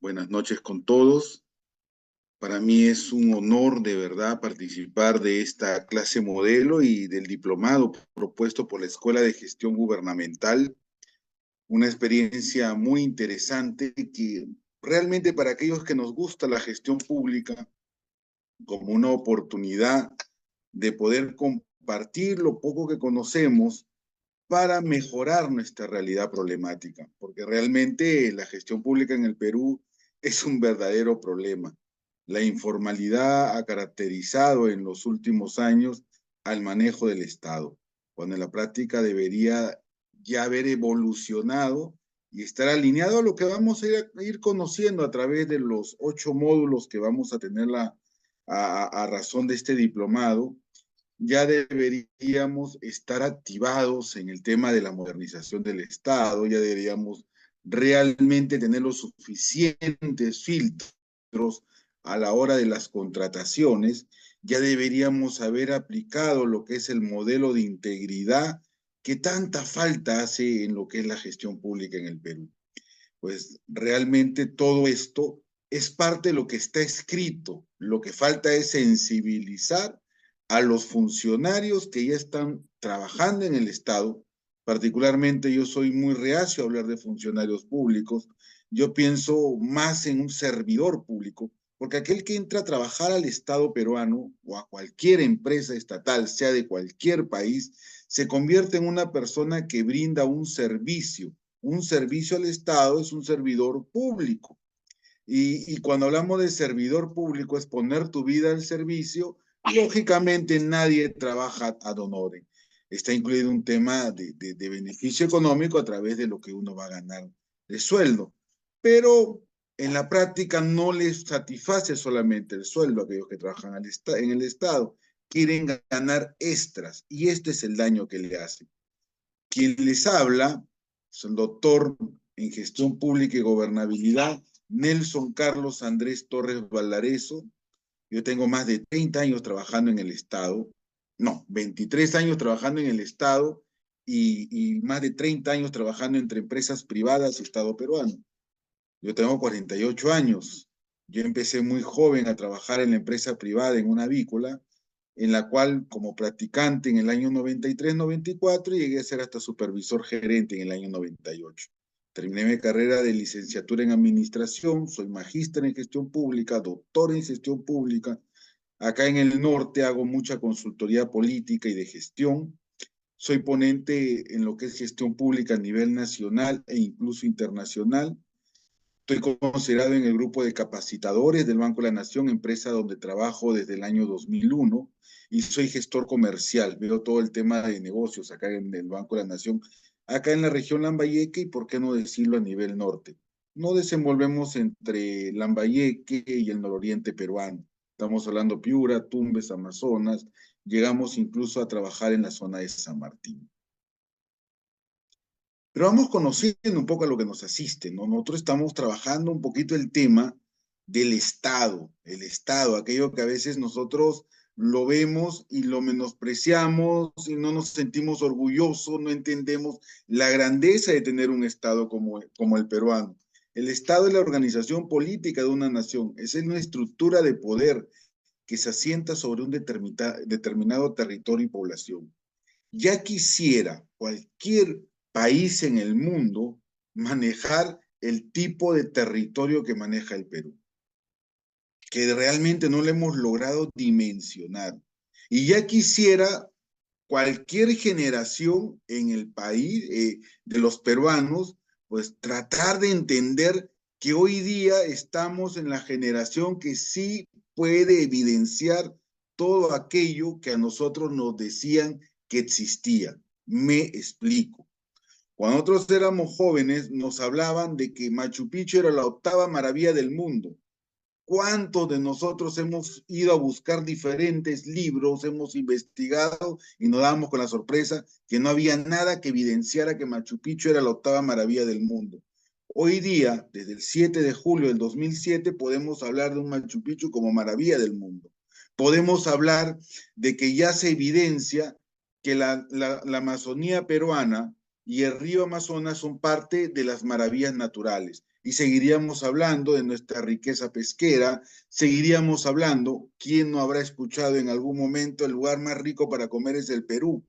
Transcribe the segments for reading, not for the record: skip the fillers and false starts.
Buenas noches con todos. Para mí es un honor de verdad participar de esta clase modelo y del diplomado propuesto por la Escuela de Gestión Gubernamental. Una experiencia muy interesante que realmente para aquellos que nos gusta la gestión pública, como una oportunidad de poder compartir lo poco que conocemos para mejorar nuestra realidad problemática, porque realmente la gestión pública en el Perú es un verdadero problema. La informalidad ha caracterizado en los últimos años al manejo del Estado, cuando en la práctica debería ya haber evolucionado y estar alineado a lo que vamos a ir conociendo a través de los 8 módulos que vamos a tener a razón de este diplomado. Ya deberíamos estar activados en el tema de la modernización del Estado, ya deberíamos realmente tener los suficientes filtros a la hora de las contrataciones, ya deberíamos haber aplicado lo que es el modelo de integridad que tanta falta hace en lo que es la gestión pública en el Perú. Pues realmente todo esto es parte de lo que está escrito. Lo que falta es sensibilizar a los funcionarios que ya están trabajando en el Estado. Particularmente yo soy muy reacio a hablar de funcionarios públicos. Yo pienso más en un servidor público, porque aquel que entra a trabajar al Estado peruano o a cualquier empresa estatal, sea de cualquier país, se convierte en una persona que brinda un servicio. Un servicio al Estado es un servidor público. Y cuando hablamos de servidor público es poner tu vida al servicio. Lógicamente nadie trabaja ad honorem. Está incluido un tema de beneficio económico a través de lo que uno va a ganar de sueldo. Pero en la práctica no les satisface solamente el sueldo a aquellos que trabajan en el Estado. Quieren ganar extras y este es el daño que le hacen. Quien les habla es el doctor en Gestión Pública y Gobernabilidad, Nelson Carlos Andrés Torres Valdarezo. Yo tengo más de 30 años trabajando en el Estado, no, 23 años trabajando en el Estado y más de 30 años trabajando entre empresas privadas y Estado peruano. Yo tengo 48 años. Yo empecé muy joven a trabajar en la empresa privada, en una avícola, en la cual como practicante en el año 93-94 llegué a ser hasta supervisor gerente en el año 98. Terminé mi carrera de licenciatura en administración, soy magíster en gestión pública, doctor en gestión pública. Acá en el norte hago mucha consultoría política y de gestión. Soy ponente en lo que es gestión pública a nivel nacional e incluso internacional. Estoy considerado en el grupo de capacitadores del Banco de la Nación, empresa donde trabajo desde el año 2001, y soy gestor comercial. Veo todo el tema de negocios acá en el Banco de la Nación, acá en la región Lambayeque y por qué no decirlo a nivel norte. No desenvolvemos entre Lambayeque y el nororiente peruano. Estamos hablando Piura, Tumbes, Amazonas. Llegamos incluso a trabajar en la zona de San Martín. Pero vamos conociendo un poco a lo que nos asiste, ¿no? Nosotros estamos trabajando un poquito el tema del Estado, el Estado, aquello que a veces nosotros lo vemos y lo menospreciamos y no nos sentimos orgullosos, no entendemos la grandeza de tener un Estado como el peruano. El Estado es la organización política de una nación, es una estructura de poder que se asienta sobre un determinado territorio y población. Ya quisiera cualquier país en el mundo manejar el tipo de territorio que maneja el Perú, que realmente no lo hemos logrado dimensionar. Y ya quisiera cualquier generación en el país de los peruanos, pues tratar de entender que hoy día estamos en la generación que sí puede evidenciar todo aquello que a nosotros nos decían que existía. Me explico. Cuando nosotros éramos jóvenes, nos hablaban de que Machu Picchu era la octava maravilla del mundo. ¿Cuántos de nosotros hemos ido a buscar diferentes libros, hemos investigado y nos dábamos con la sorpresa que no había nada que evidenciara que Machu Picchu era la octava maravilla del mundo? Hoy día, desde el 7 de julio del 2007, podemos hablar de un Machu Picchu como maravilla del mundo. Podemos hablar de que ya se evidencia que la Amazonía peruana y el río Amazonas son parte de las maravillas naturales. y seguiríamos hablando de nuestra riqueza pesquera, seguiríamos hablando, ¿quién no habrá escuchado en algún momento el lugar más rico para comer es el Perú?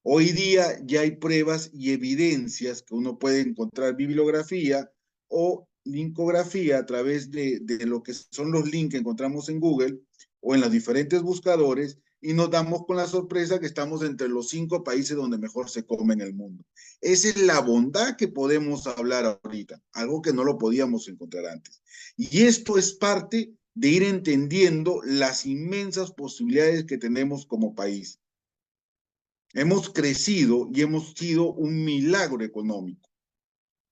Hoy día ya hay pruebas y evidencias que uno puede encontrar bibliografía o linkografía a través de lo que son los links que encontramos en Google o en los diferentes buscadores y nos damos con la sorpresa que estamos entre los 5 países donde mejor se come en el mundo. Esa es la bondad que podemos hablar ahorita, algo que no lo podíamos encontrar antes. Y esto es parte de ir entendiendo las inmensas posibilidades que tenemos como país. Hemos crecido y hemos sido un milagro económico,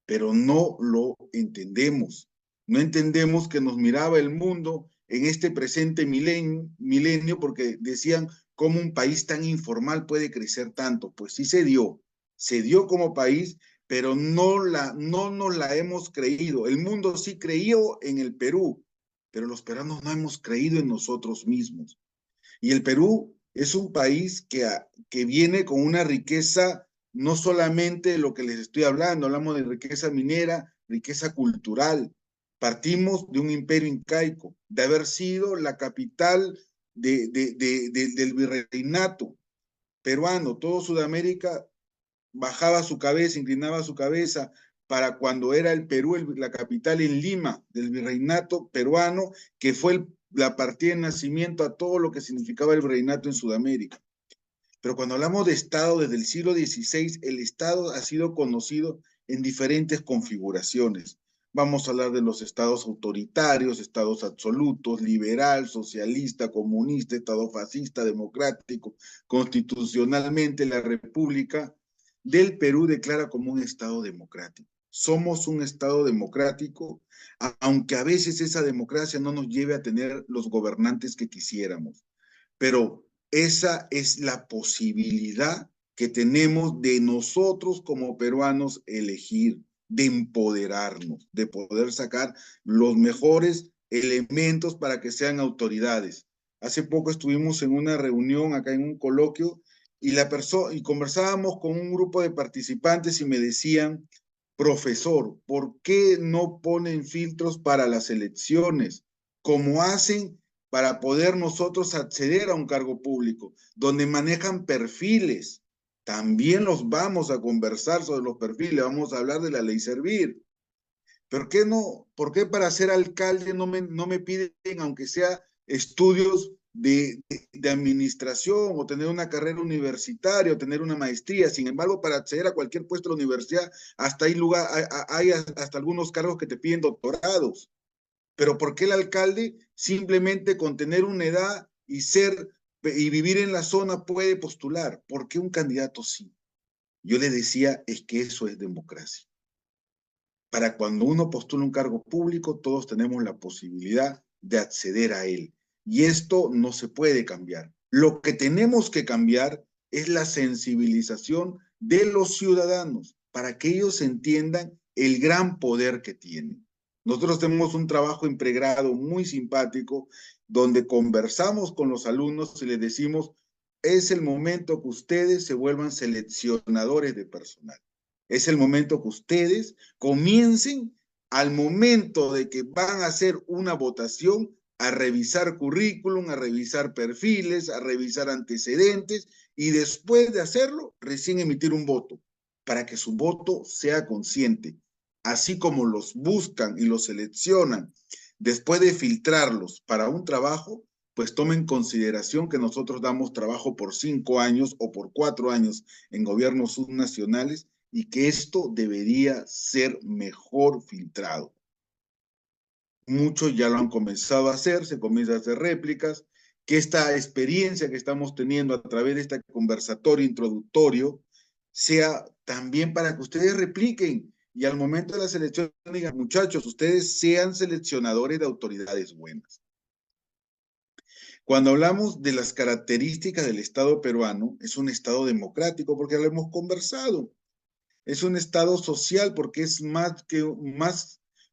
pero no lo entendemos. No entendemos que nos miraba el mundo en este presente milenio porque decían cómo un país tan informal puede crecer tanto. Pues sí se dio como país, pero no nos la hemos creído. El mundo sí creyó en el Perú, pero los peruanos no hemos creído en nosotros mismos. Y el Perú es un país que viene con una riqueza, no solamente lo que les estoy hablando, hablamos de riqueza minera, riqueza cultural. Partimos de un imperio incaico, de haber sido la capital del virreinato peruano. Todo Sudamérica bajaba su cabeza, inclinaba su cabeza para cuando era el Perú, la capital en Lima del virreinato peruano, que fue la partida de nacimiento a todo lo que significaba el virreinato en Sudamérica. Pero cuando hablamos de Estado desde el siglo XVI, el Estado ha sido conocido en diferentes configuraciones. Vamos a hablar de los estados autoritarios, estados absolutos, liberal, socialista, comunista, estado fascista, democrático. Constitucionalmente, la República del Perú declara como un estado democrático. Somos un estado democrático, aunque a veces esa democracia no nos lleve a tener los gobernantes que quisiéramos. Pero esa es la posibilidad que tenemos de nosotros como peruanos elegir, de empoderarnos, de poder sacar los mejores elementos para que sean autoridades. Hace poco estuvimos en una reunión acá en un coloquio y conversábamos con un grupo de participantes y me decían, profesor, ¿por qué no ponen filtros para las elecciones? Como hacen para poder nosotros acceder a un cargo público, donde manejan perfiles. También los vamos a conversar sobre los perfiles, vamos a hablar de la ley Servir. ¿Por qué no? ¿Por qué para ser alcalde no me piden, aunque sea estudios de administración o tener una carrera universitaria o tener una maestría? Sin embargo, para acceder a cualquier puesto de la universidad, hasta hay hasta algunos cargos que te piden doctorados. Pero ¿por qué el alcalde simplemente con tener una edad y vivir en la zona puede postular? ¿Por qué un candidato sí? Yo le decía, es que eso es democracia. Para cuando uno postula un cargo público, todos tenemos la posibilidad de acceder a él. Y esto no se puede cambiar. Lo que tenemos que cambiar es la sensibilización de los ciudadanos para que ellos entiendan el gran poder que tienen. Nosotros tenemos un trabajo en pregrado muy simpático donde conversamos con los alumnos y les decimos, es el momento que ustedes se vuelvan seleccionadores de personal. Es el momento que ustedes comiencen al momento de que van a hacer una votación a revisar currículum, a revisar perfiles, a revisar antecedentes y después de hacerlo, recién emitir un voto para que su voto sea consciente. Así como los buscan y los seleccionan después de filtrarlos para un trabajo, pues tomen en consideración que nosotros damos trabajo por 5 años o por 4 años en gobiernos subnacionales y que esto debería ser mejor filtrado. Muchos ya lo han comenzado a hacer, se comienza a hacer réplicas, que esta experiencia que estamos teniendo a través de este conversatorio introductorio sea también para que ustedes repliquen y al momento de la selección digan, muchachos, ustedes sean seleccionadores de autoridades buenas. Cuando hablamos de las características del Estado peruano, es un Estado democrático porque lo hemos conversado. Es un Estado social porque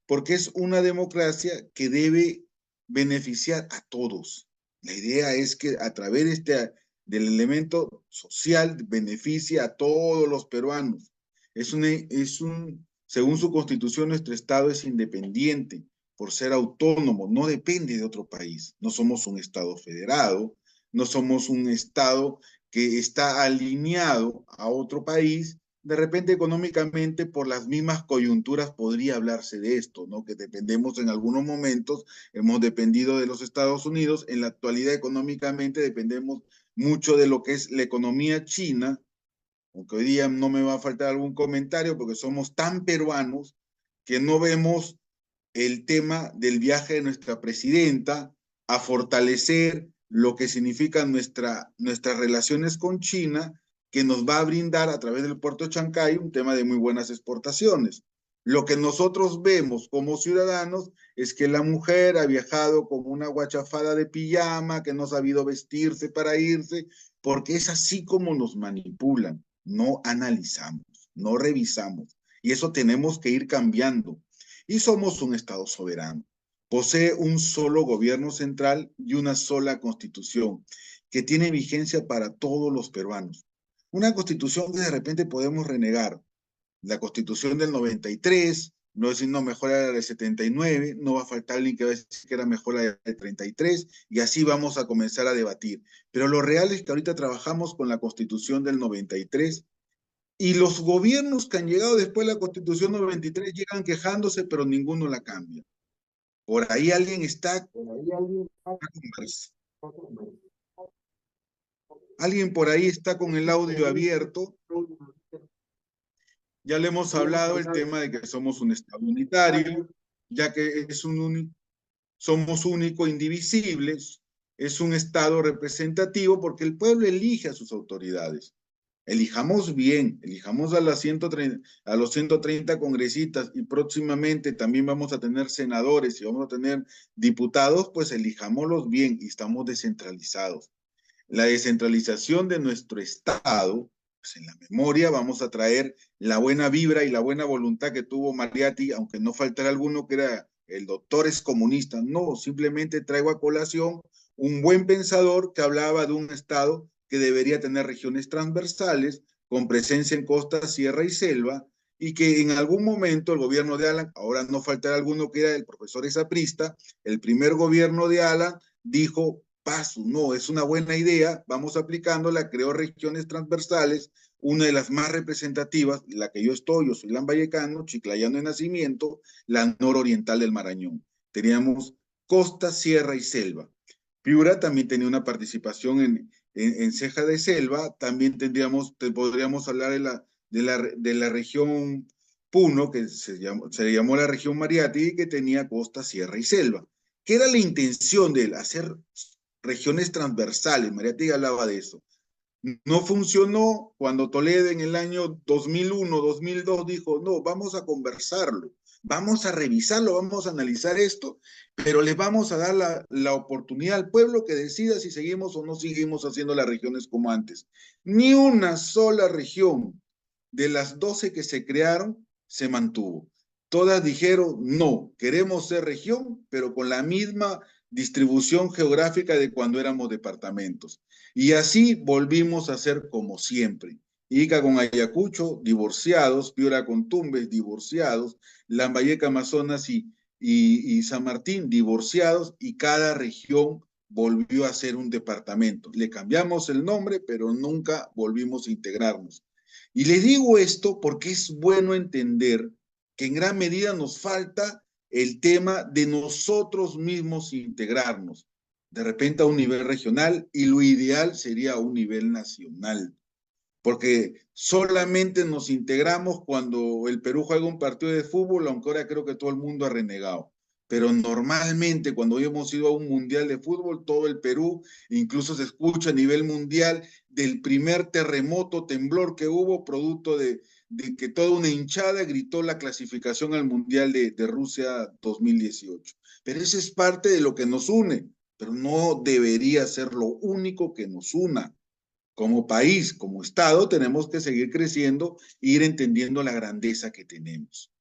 porque es una democracia que debe beneficiar a todos. La idea es que a través del elemento social beneficia a todos los peruanos. Es un Según su constitución, nuestro Estado es independiente por ser autónomo, no depende de otro país. No somos un Estado federado, no somos un Estado que está alineado a otro país. De repente, económicamente, por las mismas coyunturas, podría hablarse de esto, ¿no? Que dependemos en algunos momentos, hemos dependido de los Estados Unidos. En la actualidad, económicamente, dependemos mucho de lo que es la economía china, aunque hoy día no me va a faltar algún comentario porque somos tan peruanos que no vemos el tema del viaje de nuestra presidenta a fortalecer lo que significan nuestras relaciones con China, que nos va a brindar a través del puerto de Chancay un tema de muy buenas exportaciones. Lo que nosotros vemos como ciudadanos es que la mujer ha viajado como una guachafada de pijama, que no ha sabido vestirse para irse, porque es así como nos manipulan. No analizamos, no revisamos. Y eso tenemos que ir cambiando. Y somos un Estado soberano. Posee un solo gobierno central y una sola constitución que tiene vigencia para todos los peruanos. Una constitución que de repente podemos renegar. La constitución del 93, no decir no, mejor era la del 79, no va a faltar alguien que va a decir que era mejor la del 33, y así vamos a comenzar a debatir. Pero lo real es que ahorita trabajamos con la constitución del 93 y los gobiernos que han llegado después de la Constitución 93 llegan quejándose, pero ninguno la cambia. Por ahí alguien está, alguien por ahí está con el audio abierto. Ya le hemos hablado el tema de que somos un Estado unitario, ya que somos único, indivisibles, es un Estado representativo porque el pueblo elige a sus autoridades. Elijamos bien, elijamos a, a los 130 congresistas y próximamente también vamos a tener senadores y vamos a tener diputados, pues elijámoslos bien y estamos descentralizados. La descentralización de nuestro Estado, pues en la memoria vamos a traer la buena vibra y la buena voluntad que tuvo Mariatti, aunque no faltara alguno que era el doctor es comunista. No, simplemente traigo a colación un buen pensador que hablaba de un Estado que debería tener regiones transversales con presencia en costa, sierra y selva, y que en algún momento el gobierno de Alan, ahora no faltará alguno que era el profesor Esaprista, el primer gobierno de Alan dijo, paso, no, es una buena idea, vamos aplicándola, creó regiones transversales, una de las más representativas, la que yo estoy, yo soy lambayecano, chiclayano de nacimiento, la nororiental del Marañón. Teníamos costa, sierra y selva. Piura también tenía una participación en ceja de selva, también podríamos hablar de la región Puno, que se llamó la región Mariati, que tenía costa, sierra y selva. ¿Qué era la intención de él? Hacer regiones transversales. Mariati hablaba de eso. No funcionó cuando Toledo en el año 2001, 2002 dijo, no, vamos a conversarlo, vamos a revisarlo, vamos a analizar esto, pero le vamos a dar la oportunidad al pueblo que decida si seguimos o no seguimos haciendo las regiones como antes. Ni una sola región de las 12 que se crearon se mantuvo. Todas dijeron, no, queremos ser región, pero con la misma distribución geográfica de cuando éramos departamentos. Y así volvimos a ser como siempre. Ica con Ayacucho, divorciados, Piura con Tumbes, divorciados, Lambayeque, Amazonas y San Martín, divorciados, y cada región volvió a ser un departamento. Le cambiamos el nombre, pero nunca volvimos a integrarnos. Y les digo esto porque es bueno entender que en gran medida nos falta el tema de nosotros mismos integrarnos, de repente a un nivel regional, y lo ideal sería a un nivel nacional, porque solamente nos integramos cuando el Perú juega un partido de fútbol, aunque ahora creo que todo el mundo ha renegado. Pero normalmente cuando hoy hemos ido a un mundial de fútbol, todo el Perú, incluso se escucha a nivel mundial del primer terremoto, temblor que hubo, producto de que toda una hinchada gritó la clasificación al mundial de Rusia 2018. Pero eso es parte de lo que nos une, pero no debería ser lo único que nos una. Como país, como Estado, tenemos que seguir creciendo e ir entendiendo la grandeza que tenemos.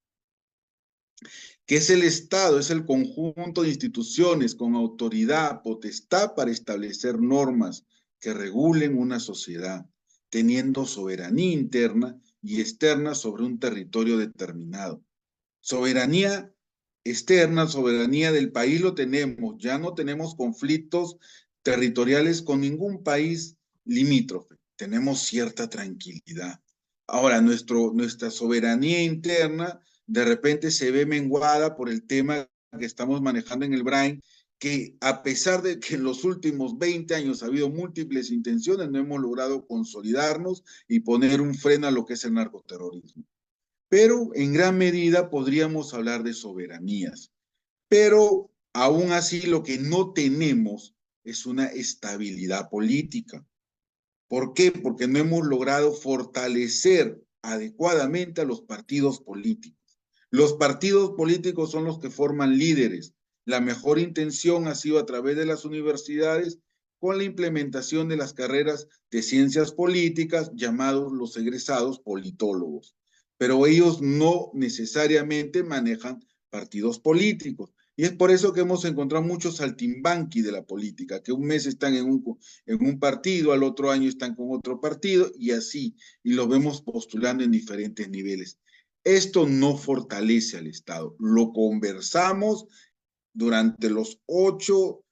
¿Qué es el Estado? Es el conjunto de instituciones con autoridad, potestad para establecer normas que regulen una sociedad, teniendo soberanía interna y externa sobre un territorio determinado. Soberanía externa, soberanía del país lo tenemos, ya no tenemos conflictos territoriales con ningún país limítrofe, tenemos cierta tranquilidad. Ahora, nuestra soberanía interna de repente se ve menguada por el tema que estamos manejando en el Brain, que a pesar de que en los últimos 20 años ha habido múltiples intenciones, no hemos logrado consolidarnos y poner un freno a lo que es el narcoterrorismo. Pero en gran medida podríamos hablar de soberanías. Pero aún así lo que no tenemos es una estabilidad política. ¿Por qué? Porque no hemos logrado fortalecer adecuadamente a los partidos políticos. Los partidos políticos son los que forman líderes. La mejor intención ha sido a través de las universidades con la implementación de las carreras de ciencias políticas, llamados los egresados politólogos. Pero ellos no necesariamente manejan partidos políticos. Y es por eso que hemos encontrado muchos saltimbanqui de la política, que un mes están en un partido, al otro año están con otro partido y así, y los vemos postulando en diferentes niveles. Esto no fortalece al Estado. Lo conversamos durante las 8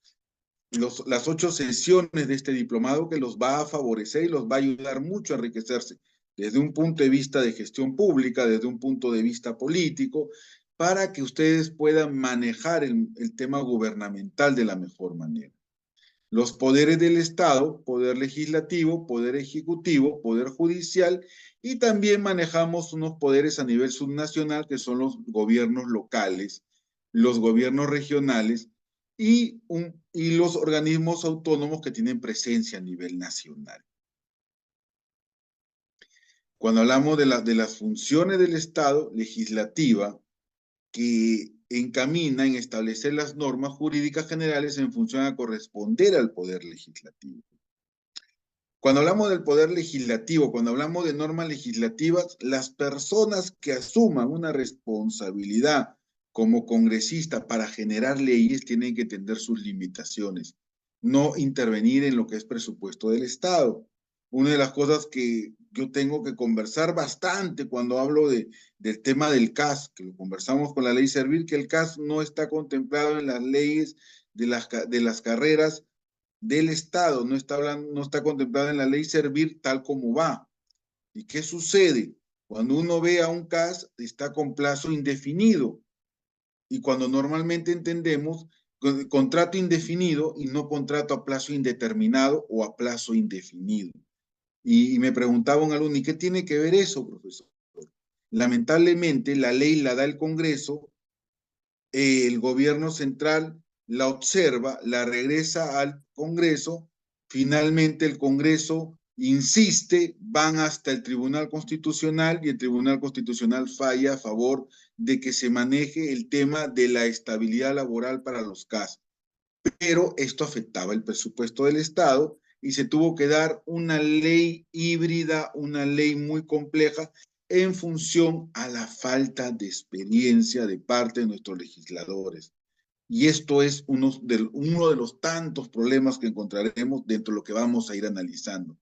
sesiones de este diplomado que los va a favorecer y los va a ayudar mucho a enriquecerse desde un punto de vista de gestión pública, desde un punto de vista político, para que ustedes puedan manejar el tema gubernamental de la mejor manera. Los poderes del Estado, poder legislativo, poder ejecutivo, poder judicial, y también manejamos unos poderes a nivel subnacional que son los gobiernos locales, los gobiernos regionales y los organismos autónomos que tienen presencia a nivel nacional. Cuando hablamos de las funciones del Estado, legislativa, que encamina en establecer las normas jurídicas generales en función a corresponder al poder legislativo. Cuando hablamos del poder legislativo, cuando hablamos de normas legislativas, las personas que asuman una responsabilidad como congresista para generar leyes tienen que entender sus limitaciones, no intervenir en lo que es presupuesto del Estado. Una de las cosas que yo tengo que conversar bastante cuando hablo del tema del CAS, que lo conversamos con la ley Servir, que el CAS no está contemplado en las leyes de las carreras del Estado, no está contemplada en la ley Servir tal como va. ¿Y qué sucede? Cuando uno ve a un CAS, está con plazo indefinido. Y cuando normalmente entendemos contrato indefinido y no contrato a plazo indeterminado o a plazo indefinido. Y me preguntaba un alumno, ¿y qué tiene que ver eso, profesor? Lamentablemente, la ley la da el Congreso, el gobierno central la observa, la regresa al Congreso, finalmente el Congreso insiste, van hasta el Tribunal Constitucional y el Tribunal Constitucional falla a favor de que se maneje el tema de la estabilidad laboral para los CAS. Pero esto afectaba el presupuesto del Estado y se tuvo que dar una ley híbrida, una ley muy compleja en función a la falta de experiencia de parte de nuestros legisladores. Y esto es uno de los tantos problemas que encontraremos dentro de lo que vamos a ir analizando.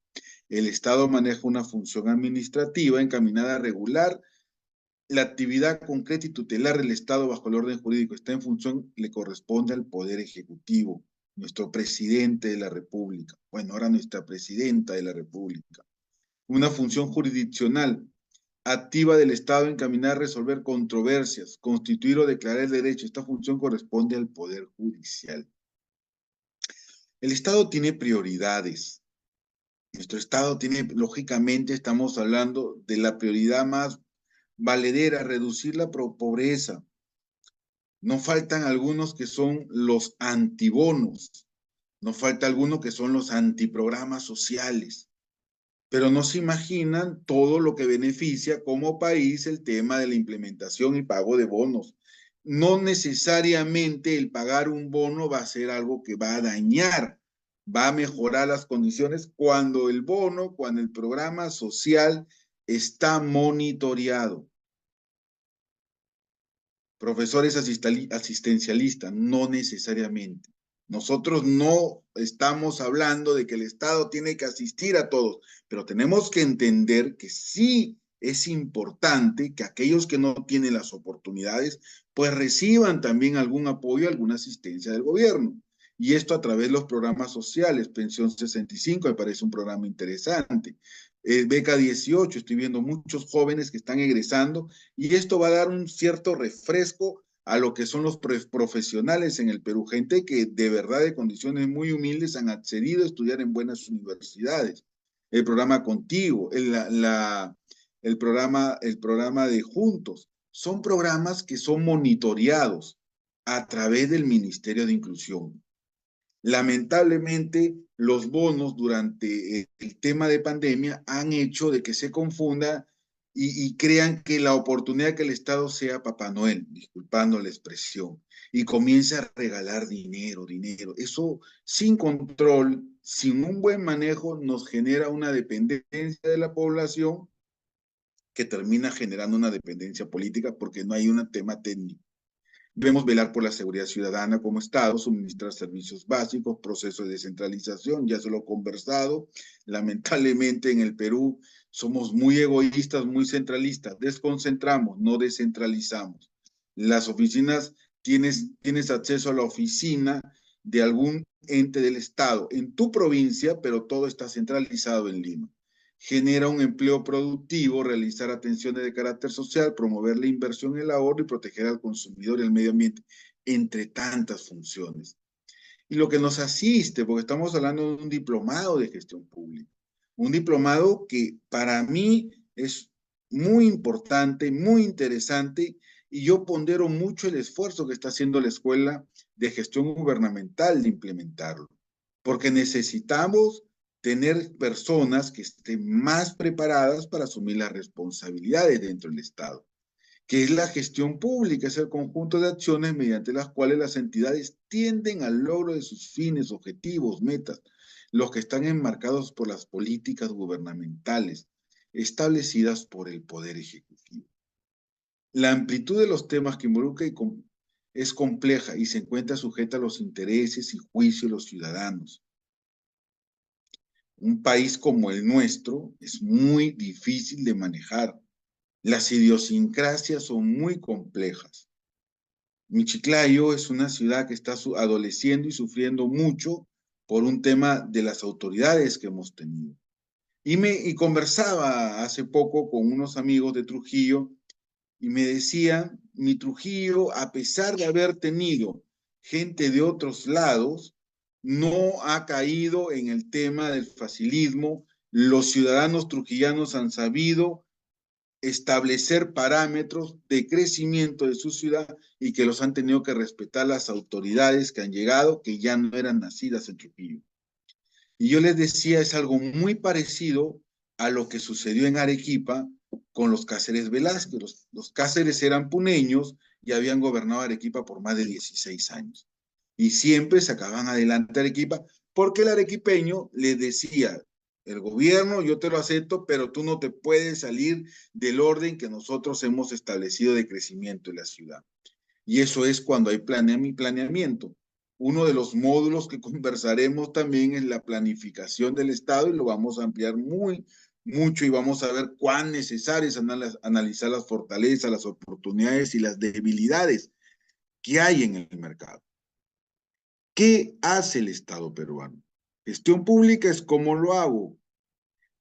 El Estado maneja una función administrativa encaminada a regular la actividad concreta y tutelar del Estado bajo el orden jurídico. Está en función, le corresponde al Poder Ejecutivo, nuestro presidente de la República. Bueno, ahora nuestra presidenta de la República. Una función jurisdiccional activa del Estado encaminar a resolver controversias, constituir o declarar el derecho. Esta función corresponde al Poder Judicial. El Estado tiene prioridades. Nuestro Estado tiene, lógicamente, estamos hablando de la prioridad más valedera, reducir la pobreza. No faltan algunos que son los antibonos, no falta algunos que son los antiprogramas sociales, pero no se imaginan todo lo que beneficia como país el tema de la implementación y pago de bonos. No necesariamente el pagar un bono va a ser algo que va a dañar, va a mejorar las condiciones cuando el bono, cuando el programa social está monitoreado. Profesores asistencialistas, no necesariamente. Nosotros no estamos hablando de que el Estado tiene que asistir a todos, pero tenemos que entender que sí es importante que aquellos que no tienen las oportunidades, pues reciban también algún apoyo, alguna asistencia del gobierno. Y esto a través de los programas sociales. Pensión 65 me parece un programa interesante. Beca 18, estoy viendo muchos jóvenes que están egresando y esto va a dar un cierto refresco a lo que son los profesionales en el Perú, gente que de verdad de condiciones muy humildes han accedido a estudiar en buenas universidades. El programa Contigo, el programa de Juntos, son programas que son monitoreados a través del Ministerio de Inclusión. Lamentablemente, los bonos durante el tema de pandemia han hecho de que se confunda y crean que la oportunidad que el Estado sea Papá Noel, disculpando la expresión, y comience a regalar dinero, dinero. Eso sin control, sin un buen manejo, nos genera una dependencia de la población que termina generando una dependencia política porque no hay un tema técnico. Debemos velar por la seguridad ciudadana como Estado, suministrar servicios básicos, proceso de descentralización, ya se lo he conversado. Lamentablemente en el Perú somos muy egoístas, muy centralistas, desconcentramos, no descentralizamos. Las oficinas, tienes acceso a la oficina de algún ente del Estado en tu provincia, pero todo está centralizado en Lima. Genera un empleo productivo, realizar atenciones de carácter social, promover la inversión, el ahorro y proteger al consumidor y al medio ambiente, entre tantas funciones. Y lo que nos asiste, porque estamos hablando de un diplomado de gestión pública, un diplomado que para mí es muy importante, muy interesante, y yo pondero mucho el esfuerzo que está haciendo la Escuela de Gestión Gubernamental de implementarlo, porque necesitamos tener personas que estén más preparadas para asumir las responsabilidades dentro del Estado, que es la gestión pública, es el conjunto de acciones mediante las cuales las entidades tienden al logro de sus fines, objetivos, metas, los que están enmarcados por las políticas gubernamentales establecidas por el Poder Ejecutivo. La amplitud de los temas que involucra es compleja y se encuentra sujeta a los intereses y juicios de los ciudadanos. Un país como el nuestro es muy difícil de manejar. Las idiosincrasias son muy complejas. Michiclayo es una ciudad que está adoleciendo y sufriendo mucho por un tema de las autoridades que hemos tenido. Y conversaba hace poco con unos amigos de Trujillo y me decían, mi Trujillo, a pesar de haber tenido gente de otros lados, no ha caído en el tema del facilismo. Los ciudadanos trujillanos han sabido establecer parámetros de crecimiento de su ciudad y que los han tenido que respetar las autoridades que han llegado, que ya no eran nacidas en Trujillo. Y yo les decía, es algo muy parecido a lo que sucedió en Arequipa con los Cáceres Velázquez. Los Cáceres eran puneños y habían gobernado Arequipa por más de 16 años. Y siempre sacaban adelante Arequipa porque el arequipeño les decía, el gobierno yo te lo acepto, pero tú no te puedes salir del orden que nosotros hemos establecido de crecimiento en la ciudad. Y eso es cuando hay planeamiento. Uno de los módulos que conversaremos también es la planificación del Estado y lo vamos a ampliar mucho y vamos a ver cuán necesario es analizar las fortalezas, las oportunidades y las debilidades que hay en el mercado. ¿Qué hace el Estado peruano? Gestión pública es cómo lo hago.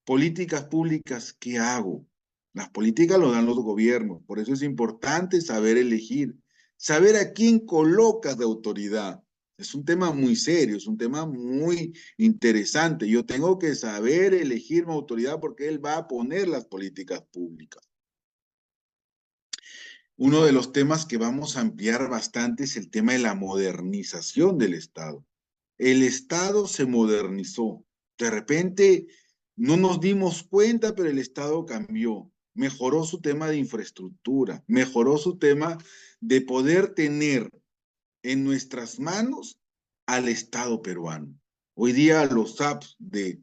Políticas públicas, ¿qué hago? Las políticas lo dan los gobiernos, por eso es importante saber elegir, saber a quién colocas de autoridad. Es un tema muy serio, es un tema muy interesante. Yo tengo que saber elegir mi autoridad porque él va a poner las políticas públicas. Uno de los temas que vamos a ampliar bastante es el tema de la modernización del Estado. El Estado se modernizó. De repente no nos dimos cuenta, pero el Estado cambió. Mejoró su tema de infraestructura, mejoró su tema de poder tener en nuestras manos al Estado peruano. Hoy día los apps de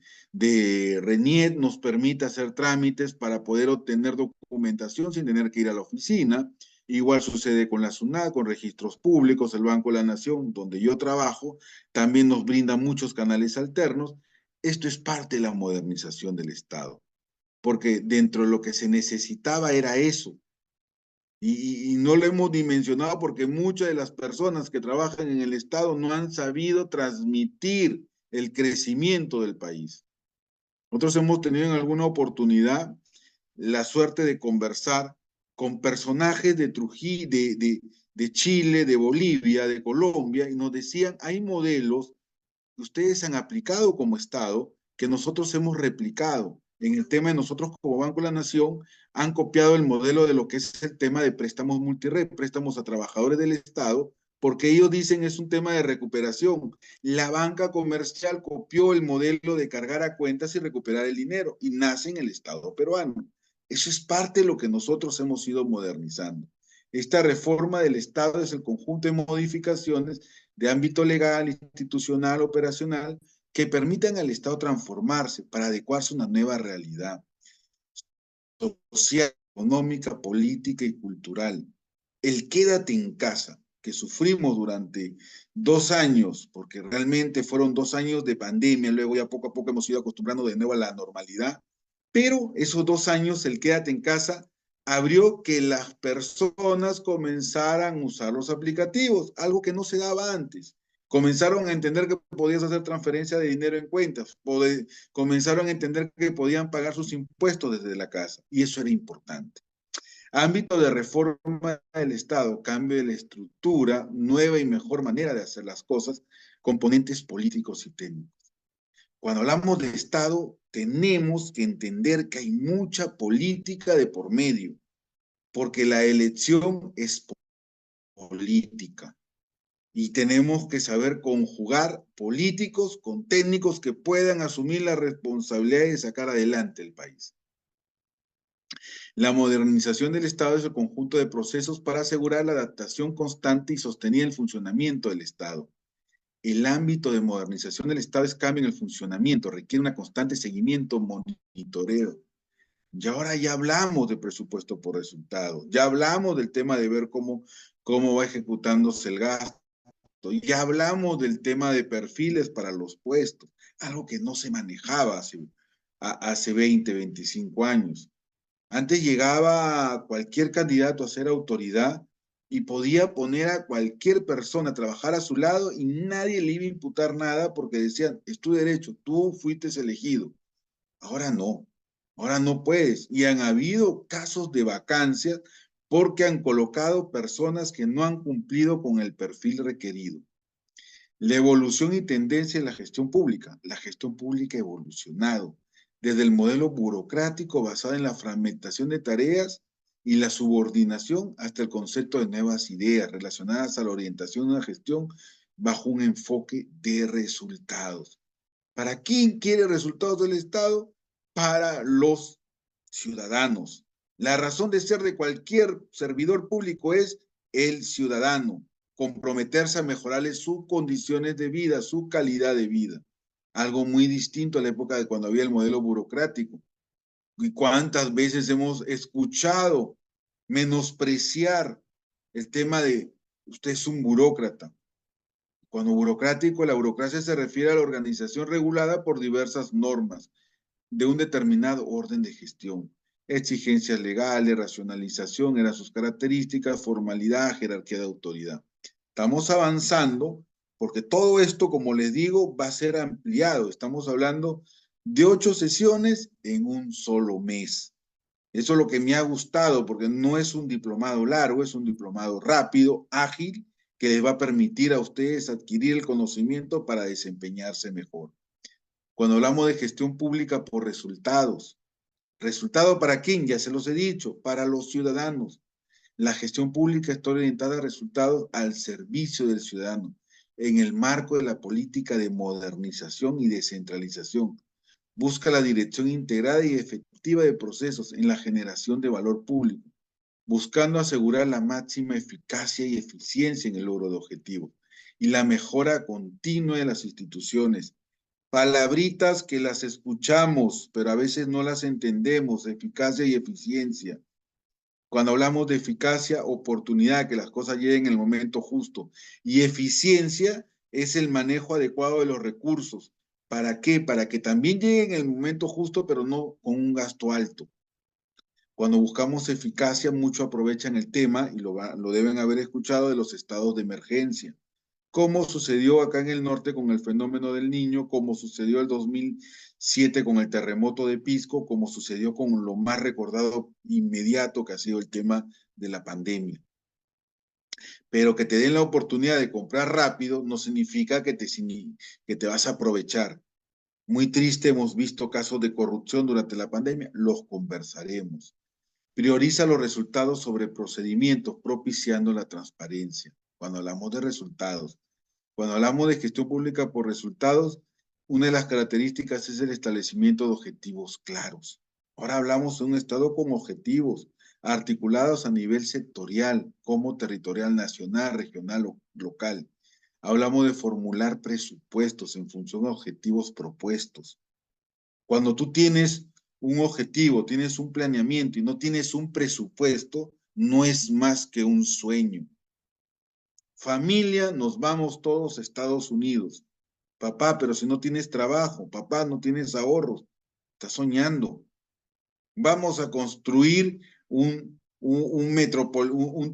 RENIET nos permite hacer trámites para poder obtener documentación sin tener que ir a la oficina. Igual sucede con la SUNAT, con registros públicos, el Banco de la Nación, donde yo trabajo, también nos brinda muchos canales alternos. Esto es parte de la modernización del Estado. porque dentro de lo que se necesitaba era eso. Y no lo hemos dimensionado porque muchas de las personas que trabajan en el Estado no han sabido transmitir el crecimiento del país. Nosotros hemos tenido en alguna oportunidad la suerte de conversar con personajes de Trujillo, de Chile, de Bolivia, de Colombia, y nos decían, hay modelos que ustedes han aplicado como Estado que nosotros hemos replicado. En el tema de nosotros como Banco de la Nación, han copiado el modelo de lo que es el tema de préstamos multired, préstamos a trabajadores del Estado, porque ellos dicen es un tema de recuperación. La banca comercial copió el modelo de cargar a cuentas y recuperar el dinero, y nace en el Estado peruano. Eso es parte de lo que nosotros hemos ido modernizando. Esta reforma del Estado es el conjunto de modificaciones de ámbito legal, institucional, operacional, que permitan al Estado transformarse para adecuarse a una nueva realidad social, económica, política y cultural. El quédate en casa que sufrimos durante 2 años, porque realmente fueron 2 años de pandemia, luego ya poco a poco hemos ido acostumbrando de nuevo a la normalidad, pero esos 2 años, el quédate en casa, abrió que las personas comenzaran a usar los aplicativos, algo que no se daba antes. Comenzaron a entender que podías hacer transferencia de dinero en cuentas, comenzaron a entender que podían pagar sus impuestos desde la casa, y eso era importante. Ámbito de reforma del Estado, cambio de la estructura, nueva y mejor manera de hacer las cosas, componentes políticos y técnicos. Cuando hablamos de Estado, tenemos que entender que hay mucha política de por medio, porque la elección es política y tenemos que saber conjugar políticos con técnicos que puedan asumir la responsabilidad de sacar adelante el país. La modernización del Estado es el conjunto de procesos para asegurar la adaptación constante y sostenida del funcionamiento del Estado. El ámbito de modernización del Estado es cambio en el funcionamiento, requiere un constante seguimiento, monitoreo. Y ahora ya hablamos de presupuesto por resultado, ya hablamos del tema de ver cómo va ejecutándose el gasto, ya hablamos del tema de perfiles para los puestos, algo que no se manejaba hace 20, 25 años. Antes llegaba cualquier candidato a ser autoridad y podía poner a cualquier persona a trabajar a su lado y nadie le iba a imputar nada porque decían, es tu derecho, tú fuiste elegido. Ahora no puedes. Y han habido casos de vacancias porque han colocado personas que no han cumplido con el perfil requerido. La evolución y tendencia en la gestión pública. La gestión pública ha evolucionado desde el modelo burocrático basado en la fragmentación de tareas y la subordinación hasta el concepto de nuevas ideas relacionadas a la orientación de una gestión bajo un enfoque de resultados. ¿Para quién quiere resultados del Estado? Para los ciudadanos. La razón de ser de cualquier servidor público es el ciudadano, comprometerse a mejorarle sus condiciones de vida, su calidad de vida. Algo muy distinto a la época de cuando había el modelo burocrático. ¿Y cuántas veces hemos escuchado menospreciar el tema de usted es un burócrata? Cuando burocrático, la burocracia se refiere a la organización regulada por diversas normas de un determinado orden de gestión. Exigencias legales, racionalización eran sus características, formalidad, jerarquía de autoridad. Estamos avanzando porque todo esto, como les digo, va a ser ampliado. Estamos hablando de 8 sesiones en un solo mes. Eso es lo que me ha gustado, porque no es un diplomado largo, es un diplomado rápido, ágil, que les va a permitir a ustedes adquirir el conocimiento para desempeñarse mejor. Cuando hablamos de gestión pública por resultados, ¿resultado para quién? Ya se los he dicho, para los ciudadanos. La gestión pública está orientada a resultados al servicio del ciudadano, en el marco de la política de modernización y descentralización. Busca la dirección integrada y efectiva de procesos en la generación de valor público, buscando asegurar la máxima eficacia y eficiencia en el logro de objetivos y la mejora continua de las instituciones. Palabritas que las escuchamos, pero a veces no las entendemos, eficacia y eficiencia. Cuando hablamos de eficacia, oportunidad, que las cosas lleguen en el momento justo. Y eficiencia es el manejo adecuado de los recursos ¿Para qué? Para que también llegue en el momento justo, pero no con un gasto alto. Cuando buscamos eficacia, muchos aprovechan el tema, y lo deben haber escuchado, de los estados de emergencia. Como sucedió acá en el norte con el fenómeno del Niño, como sucedió el 2007 con el terremoto de Pisco, como sucedió con lo más recordado inmediato que ha sido el tema de la pandemia. Pero que te den la oportunidad de comprar rápido no significa que te vas a aprovechar. Muy triste, hemos visto casos de corrupción durante la pandemia, los conversaremos. Prioriza los resultados sobre procedimientos, propiciando la transparencia. Cuando hablamos de resultados, cuando hablamos de gestión pública por resultados, una de las características es el establecimiento de objetivos claros. Ahora hablamos de un Estado con objetivos articulados a nivel sectorial, como territorial, nacional, regional o local. Hablamos de formular presupuestos en función a objetivos propuestos. Cuando tú tienes un objetivo, tienes un planeamiento y no tienes un presupuesto, no es más que un sueño. Familia, nos vamos todos a Estados Unidos. Papá, pero si no tienes trabajo, papá, no tienes ahorros, estás soñando. Vamos a construir un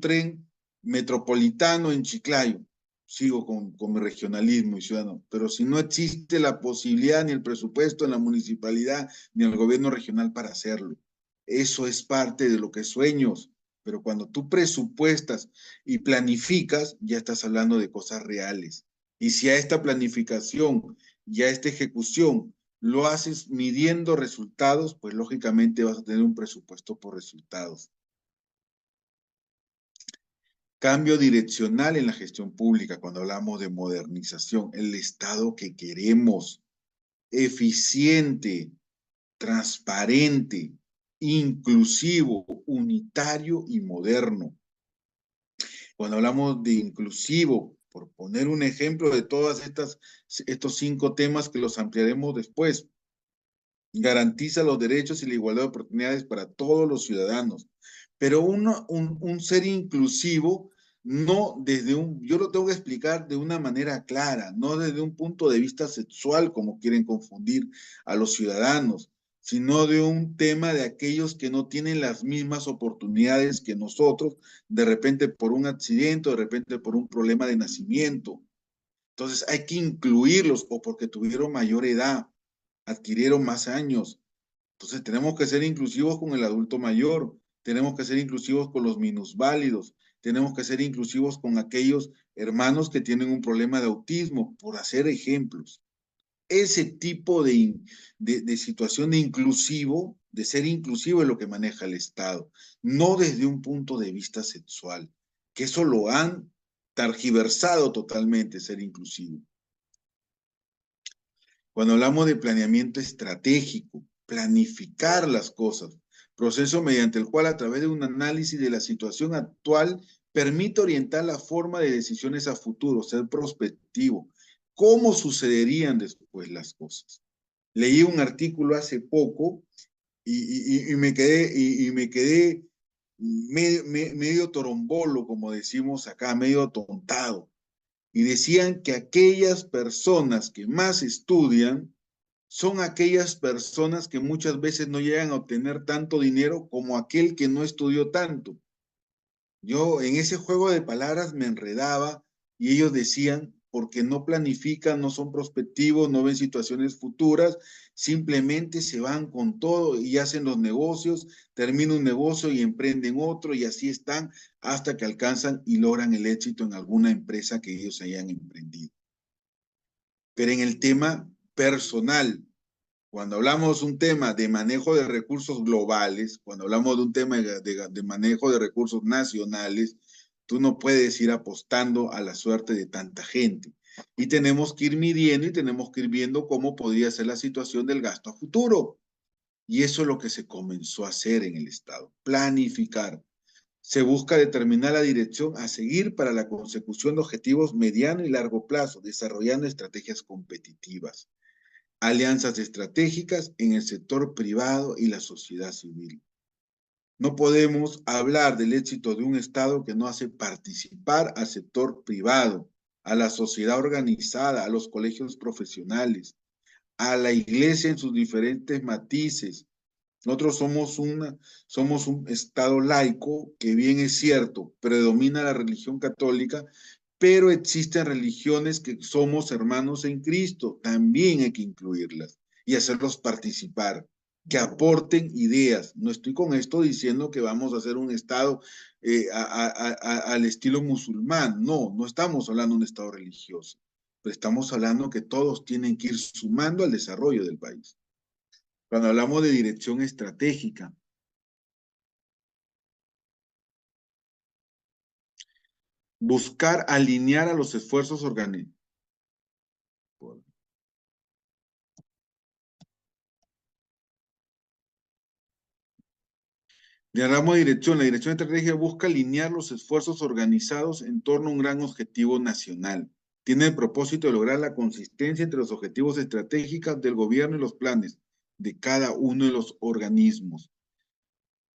tren metropolitano en Chiclayo. Sigo con mi regionalismo y ciudadano, pero si no existe la posibilidad ni el presupuesto en la municipalidad ni el gobierno regional para hacerlo. Eso es parte de lo que es sueños, pero cuando tú presupuestas y planificas, ya estás hablando de cosas reales. Y si a esta planificación y a esta ejecución lo haces midiendo resultados, pues lógicamente vas a tener un presupuesto por resultados. Cambio direccional en la gestión pública, cuando hablamos de modernización, el Estado que queremos, eficiente, transparente, inclusivo, unitario y moderno. Cuando hablamos de inclusivo, por poner un ejemplo de estos 5 temas que los ampliaremos después, garantiza los derechos y la igualdad de oportunidades para todos los ciudadanos. Pero un ser inclusivo, no desde yo lo tengo que explicar de una manera clara, no desde un punto de vista sexual, como quieren confundir a los ciudadanos, sino de un tema de aquellos que no tienen las mismas oportunidades que nosotros, de repente por un accidente, de repente por un problema de nacimiento. Entonces hay que incluirlos o porque tuvieron mayor edad, adquirieron más años. Entonces tenemos que ser inclusivos con el adulto mayor, tenemos que ser inclusivos con los minusválidos, tenemos que ser inclusivos con aquellos hermanos que tienen un problema de autismo, por hacer ejemplos. Ese tipo de situación de inclusivo, de ser inclusivo es lo que maneja el Estado, no desde un punto de vista sexual, que eso lo han targiversado totalmente, ser inclusivo. Cuando hablamos de planeamiento estratégico, planificar las cosas, proceso mediante el cual a través de un análisis de la situación actual permite orientar la forma de decisiones a futuro, ser prospectivo. ¿Cómo sucederían después las cosas? Leí un artículo hace poco y me quedé medio torombolo, como decimos acá, medio atontado, y decían que aquellas personas que más estudian son aquellas personas que muchas veces no llegan a obtener tanto dinero como aquel que no estudió tanto. Yo en ese juego de palabras me enredaba y ellos decían, porque no planifican, no son prospectivos, no ven situaciones futuras, simplemente se van con todo y hacen los negocios, terminan un negocio y emprenden otro y así están hasta que alcanzan y logran el éxito en alguna empresa que ellos hayan emprendido. Pero en el tema personal, cuando hablamos de un tema de manejo de recursos globales, cuando hablamos de un tema de manejo de recursos nacionales, tú no puedes ir apostando a la suerte de tanta gente. Y tenemos que ir midiendo y tenemos que ir viendo cómo podría ser la situación del gasto a futuro. Y eso es lo que se comenzó a hacer en el Estado, planificar. Se busca determinar la dirección a seguir para la consecución de objetivos mediano y largo plazo, desarrollando estrategias competitivas, alianzas estratégicas en el sector privado y la sociedad civil. No podemos hablar del éxito de un Estado que no hace participar al sector privado, a la sociedad organizada, a los colegios profesionales, a la iglesia en sus diferentes matices. Nosotros somos un Estado laico, que bien es cierto, predomina la religión católica, pero existen religiones que somos hermanos en Cristo, también hay que incluirlas y hacerlos participar, que aporten ideas. No estoy con esto diciendo que vamos a hacer un Estado al estilo musulmán, no, no estamos hablando de un Estado religioso, pero estamos hablando que todos tienen que ir sumando al desarrollo del país. Cuando hablamos de dirección estratégica, buscar alinear a los esfuerzos organizados. Diagrama de dirección. La dirección estratégica busca alinear los esfuerzos organizados en torno a un gran objetivo nacional. Tiene el propósito de lograr la consistencia entre los objetivos estratégicos del gobierno y los planes de cada uno de los organismos.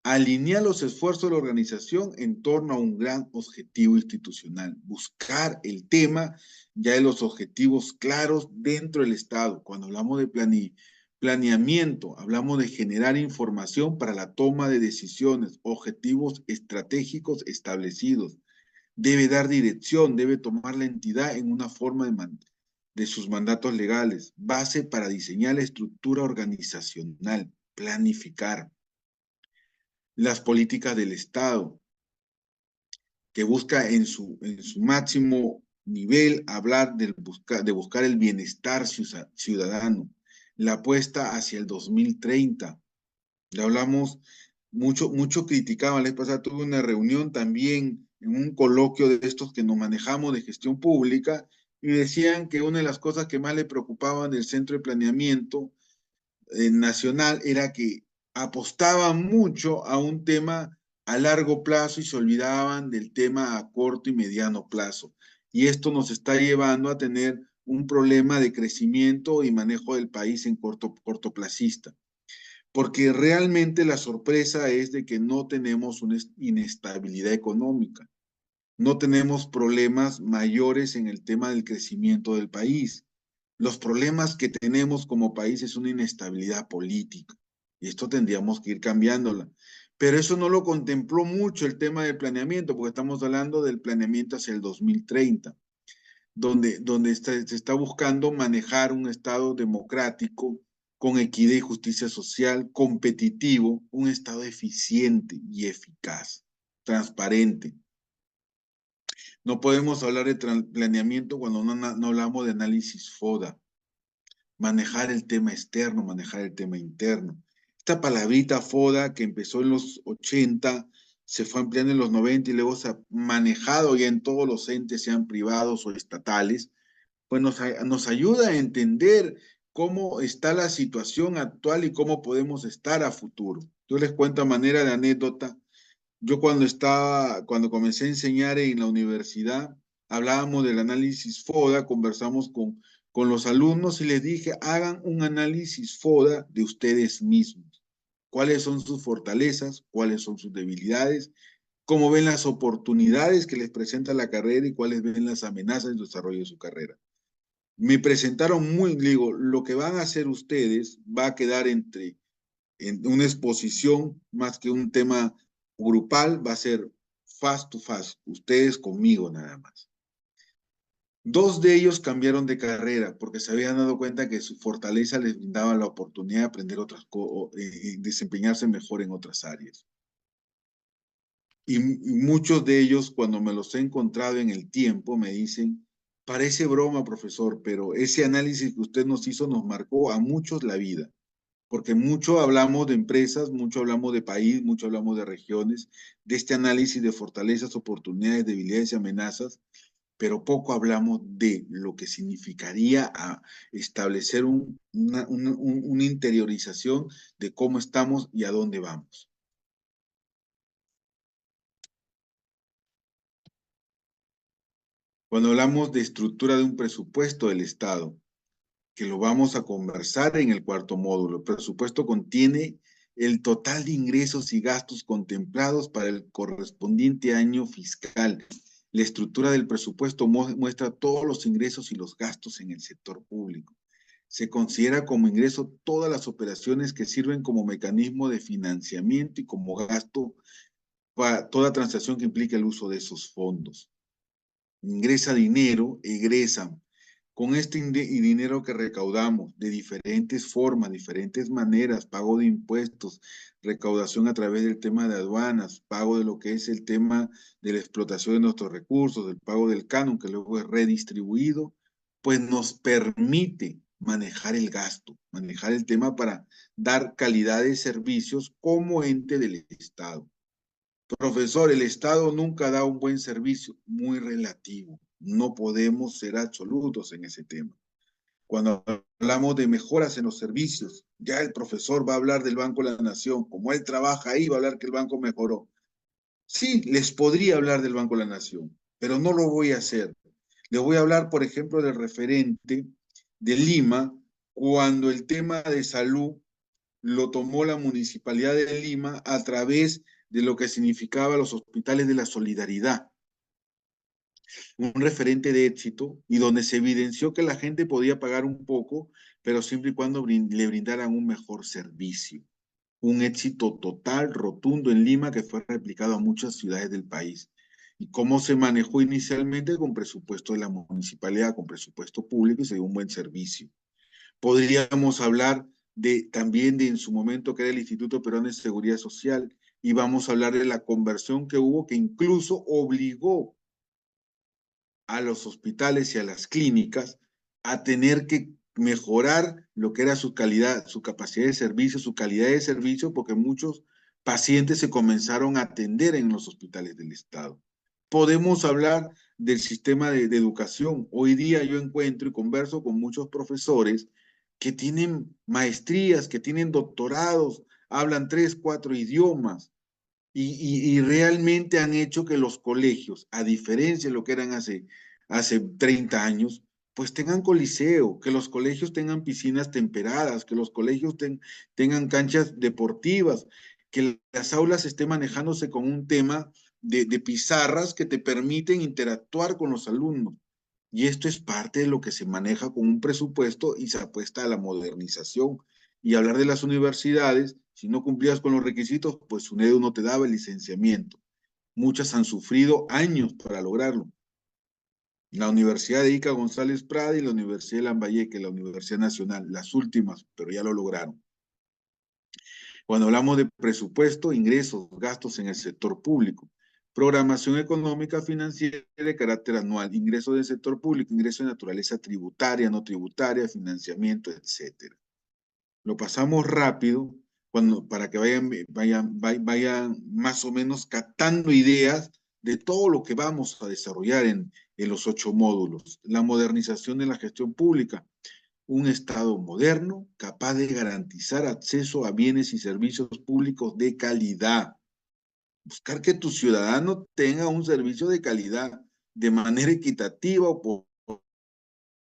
Alinear los esfuerzos de la organización en torno a un gran objetivo institucional. Buscar el tema ya de los objetivos claros dentro del Estado. Cuando hablamos de planeamiento, hablamos de generar información para la toma de decisiones, objetivos estratégicos establecidos. Debe dar dirección, debe tomar la entidad en una forma de sus mandatos legales. Base para diseñar la estructura organizacional, planificar las políticas del Estado, que busca en su máximo nivel hablar de buscar el bienestar ciudadano, la apuesta hacia el 2030. Ya hablamos, mucho criticaban, la vez pasada tuve una reunión también en un coloquio de estos que nos manejamos de gestión pública, y decían que una de las cosas que más le preocupaban del centro de planeamiento nacional era que apostaban mucho a un tema a largo plazo y se olvidaban del tema a corto y mediano plazo. Y esto nos está llevando a tener un problema de crecimiento y manejo del país en cortoplacista. Porque realmente la sorpresa es de que no tenemos una inestabilidad económica, no tenemos problemas mayores en el tema del crecimiento del país. Los problemas que tenemos como país es una inestabilidad política, y esto tendríamos que ir cambiándola. Pero eso no lo contempló mucho el tema del planeamiento, porque estamos hablando del planeamiento hacia el 2030, donde se está buscando manejar un Estado democrático con equidad y justicia social, competitivo, un Estado eficiente y eficaz, transparente. No podemos hablar de planeamiento cuando no hablamos de análisis FODA, manejar el tema externo, manejar el tema interno. Esta palabrita FODA que empezó en los 80, se fue ampliando en los 90 y luego se ha manejado ya en todos los entes, sean privados o estatales, pues nos ayuda a entender cómo está la situación actual y cómo podemos estar a futuro. Yo les cuento a manera de anécdota. Yo cuando comencé a enseñar en la universidad, hablábamos del análisis FODA, conversamos con los alumnos y les dije, hagan un análisis FODA de ustedes mismos. ¿Cuáles son sus fortalezas? ¿Cuáles son sus debilidades? ¿Cómo ven las oportunidades que les presenta la carrera y cuáles ven las amenazas en el desarrollo de su carrera? Me presentaron digo, lo que van a hacer ustedes va a quedar en una exposición más que un tema grupal, va a ser face to face, ustedes conmigo nada más. Dos de ellos cambiaron de carrera porque se habían dado cuenta que su fortaleza les brindaba la oportunidad de aprender otras cosas, desempeñarse mejor en otras áreas. Y muchos de ellos, cuando me los he encontrado en el tiempo, me dicen, parece broma, profesor, pero ese análisis que usted nos hizo nos marcó a muchos la vida, porque mucho hablamos de empresas, mucho hablamos de país, mucho hablamos de regiones, de este análisis de fortalezas, oportunidades, debilidades y amenazas, pero poco hablamos de lo que significaría establecer una interiorización de cómo estamos y a dónde vamos. Cuando hablamos de estructura de un presupuesto del Estado, que lo vamos a conversar en el cuarto módulo, el presupuesto contiene el total de ingresos y gastos contemplados para el correspondiente año fiscal. La estructura del presupuesto muestra todos los ingresos y los gastos en el sector público. Se considera como ingreso todas las operaciones que sirven como mecanismo de financiamiento y como gasto para toda transacción que implique el uso de esos fondos. Ingresa dinero, egresan. Con este dinero que recaudamos de diferentes formas, diferentes maneras, pago de impuestos, recaudación a través del tema de aduanas, pago de lo que es el tema de la explotación de nuestros recursos, del pago del canon que luego es redistribuido, pues nos permite manejar el gasto, manejar el tema para dar calidad de servicios como ente del Estado. Profesor, el Estado nunca da un buen servicio, muy relativo. No podemos ser absolutos en ese tema. Cuando hablamos de mejoras en los servicios, ya el profesor va a hablar del Banco de la Nación. Como él trabaja ahí, va a hablar que el banco mejoró. Sí, les podría hablar del Banco de la Nación, pero no lo voy a hacer. Les voy a hablar, por ejemplo, del referente de Lima, cuando el tema de salud lo tomó la Municipalidad de Lima a través de lo que significaba los hospitales de la solidaridad, un referente de éxito y donde se evidenció que la gente podía pagar un poco, pero siempre y cuando le brindaran un mejor servicio. Un éxito total, rotundo en Lima que fue replicado a muchas ciudades del país. ¿Y cómo se manejó inicialmente? Con presupuesto de la municipalidad, con presupuesto público y se dio un buen servicio. Podríamos hablar también de en su momento que era el Instituto Peruano de Seguridad Social y vamos a hablar de la conversión que hubo que incluso obligó a los hospitales y a las clínicas a tener que mejorar lo que era su calidad, su capacidad de servicio, su calidad de servicio, porque muchos pacientes se comenzaron a atender en los hospitales del Estado. Podemos hablar del sistema de educación. Hoy día yo encuentro y converso con muchos profesores que tienen maestrías, que tienen doctorados, hablan 3, 4 idiomas, y realmente han hecho que los colegios, a diferencia de lo que eran hace 30 años, pues tengan coliseo, que los colegios tengan piscinas temperadas, que los colegios tengan canchas deportivas, que las aulas estén manejándose con un tema de pizarras que te permiten interactuar con los alumnos. Y esto es parte de lo que se maneja con un presupuesto y se apuesta a la modernización. Y hablar de las universidades, si no cumplías con los requisitos, pues SUNEDU no te daba el licenciamiento. Muchas han sufrido años para lograrlo. La Universidad de Ica González Prada y la Universidad de Lambayeque, la Universidad Nacional, las últimas, pero ya lo lograron. Cuando hablamos de presupuesto, ingresos, gastos en el sector público, programación económica financiera de carácter anual, ingresos del sector público, ingresos de naturaleza tributaria, no tributaria, financiamiento, etcétera. Lo pasamos rápido para que vayan más o menos captando ideas de todo lo que vamos a desarrollar en los 8 módulos. La modernización de la gestión pública, un Estado moderno capaz de garantizar acceso a bienes y servicios públicos de calidad. Buscar que tu ciudadano tenga un servicio de calidad de manera equitativa,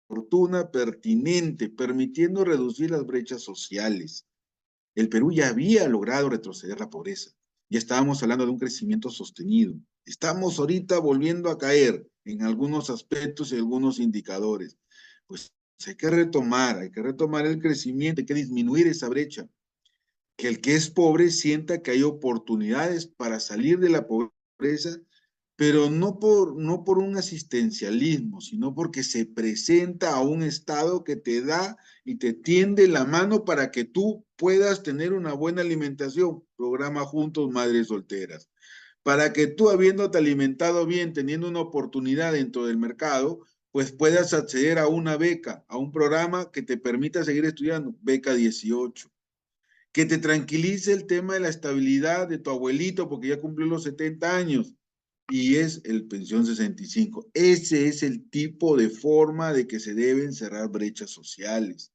oportuna, pertinente, permitiendo reducir las brechas sociales. El Perú ya había logrado retroceder la pobreza. Ya estábamos hablando de un crecimiento sostenido. Estamos ahorita volviendo a caer en algunos aspectos y algunos indicadores. Pues hay que retomar el crecimiento, hay que disminuir esa brecha. Que el que es pobre sienta que hay oportunidades para salir de la pobreza, pero no por un asistencialismo, sino porque se presenta a un Estado que te da y te tiende la mano para que tú puedas tener una buena alimentación. Programa Juntos Madres Solteras. Para que tú, habiéndote alimentado bien, teniendo una oportunidad dentro del mercado, pues puedas acceder a una beca, a un programa que te permita seguir estudiando, beca 18. Que te tranquilice el tema de la estabilidad de tu abuelito porque ya cumplió los 70 años y es el pensión 65. Ese es el tipo de forma de que se deben cerrar brechas sociales,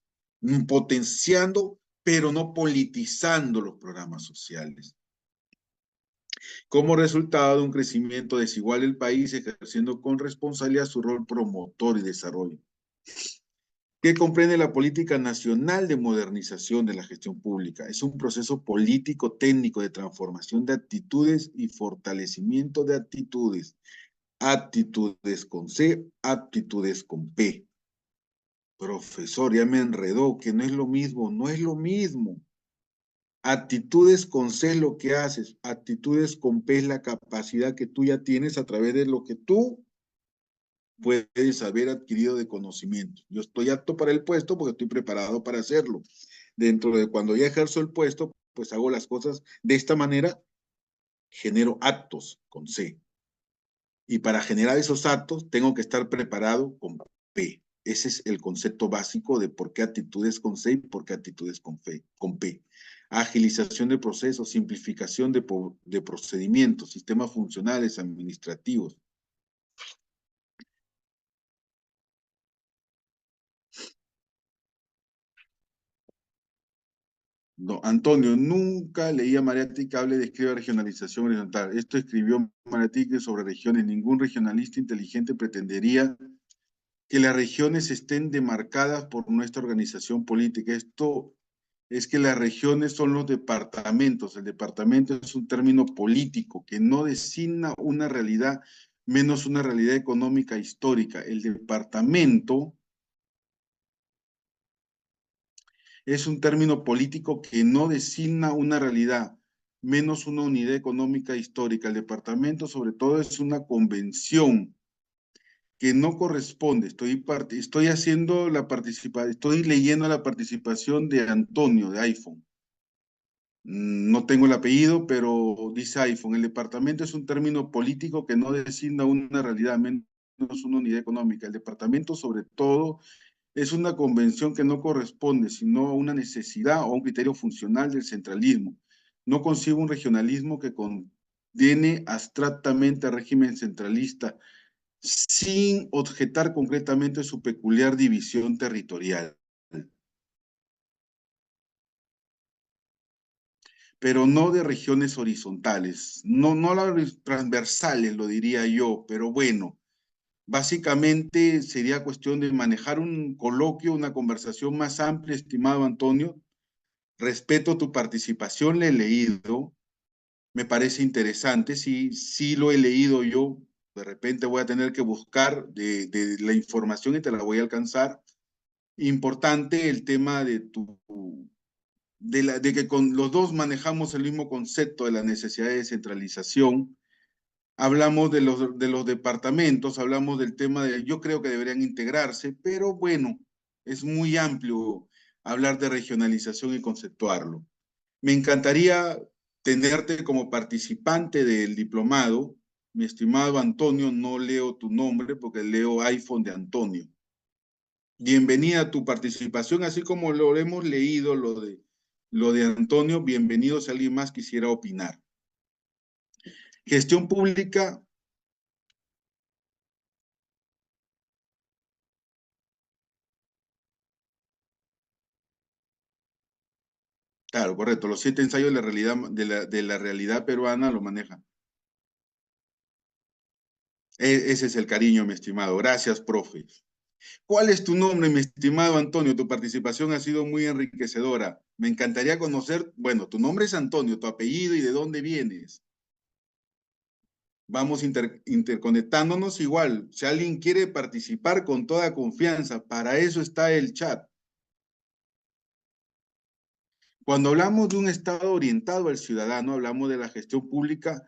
potenciando, pero no politizando los programas sociales. Como resultado de un crecimiento desigual del país, ejerciendo con responsabilidad su rol promotor y desarrollo, que comprende la política nacional de modernización de la gestión pública. Es un proceso político técnico de transformación de actitudes y fortalecimiento de actitudes. Aptitudes con C, aptitudes con P. Profesor, ya me enredó, que no es lo mismo, no es lo mismo. Actitudes con C es lo que haces, actitudes con P es la capacidad que tú ya tienes a través de lo que tú puedes haber adquirido de conocimiento. Yo estoy apto para el puesto porque estoy preparado para hacerlo. Dentro de cuando ya ejerzo el puesto, pues hago las cosas de esta manera, genero actos con C. Y para generar esos actos, tengo que estar preparado con P. Ese es el concepto básico de por qué actitudes con C y por qué actitudes con P. Agilización de procesos, simplificación de procedimientos, sistemas funcionales, administrativos. No, Antonio, nunca leí a Mariátegui que hable de escriba regionalización horizontal. Esto escribió Mariátegui sobre regiones. Ningún regionalista inteligente pretendería que las regiones estén demarcadas por nuestra organización política. Esto es que las regiones son los departamentos. El departamento es un término político que no designa una realidad menos una realidad económica histórica. El departamento es un término político que no designa una realidad menos una unidad económica histórica. El departamento sobre todo es una convención que no corresponde. Estoy haciendo la participación, estoy leyendo la participación de Antonio de iPhone. No tengo el apellido, pero dice iPhone. El departamento es un término político que no designa una realidad, menos una unidad económica. El departamento, sobre todo, es una convención que no corresponde, sino a una necesidad o a un criterio funcional del centralismo. No concibe un regionalismo que condene abstractamente al régimen centralista sin objetar concretamente su peculiar división territorial, pero no de regiones horizontales, no las transversales, lo diría yo, pero bueno, básicamente sería cuestión de manejar un coloquio, una conversación más amplia, estimado Antonio. Respeto tu participación, le he leído, me parece interesante, sí, sí lo he leído yo, de repente voy a tener que buscar de la información y te la voy a alcanzar. Importante el tema de que con los dos manejamos el mismo concepto de la necesidad de descentralización. Hablamos de los departamentos, hablamos del tema de, yo creo que deberían integrarse, pero bueno, es muy amplio hablar de regionalización y conceptuarlo. Me encantaría tenerte como participante del diplomado. Mi estimado Antonio, no leo tu nombre porque leo iPhone de Antonio. Bienvenida a tu participación, así como lo hemos leído, lo de Antonio, bienvenido si alguien más quisiera opinar. Gestión pública, claro, correcto, los 7 ensayos de la realidad, de la realidad peruana lo maneja. Ese es el cariño, mi estimado. Gracias, profe. ¿Cuál es tu nombre, mi estimado Antonio? Tu participación ha sido muy enriquecedora. Me encantaría conocer, bueno, tu nombre es Antonio, tu apellido y de dónde vienes. Vamos interconectándonos igual. Si alguien quiere participar con toda confianza, para eso está el chat. Cuando hablamos de un Estado orientado al ciudadano, hablamos de la gestión pública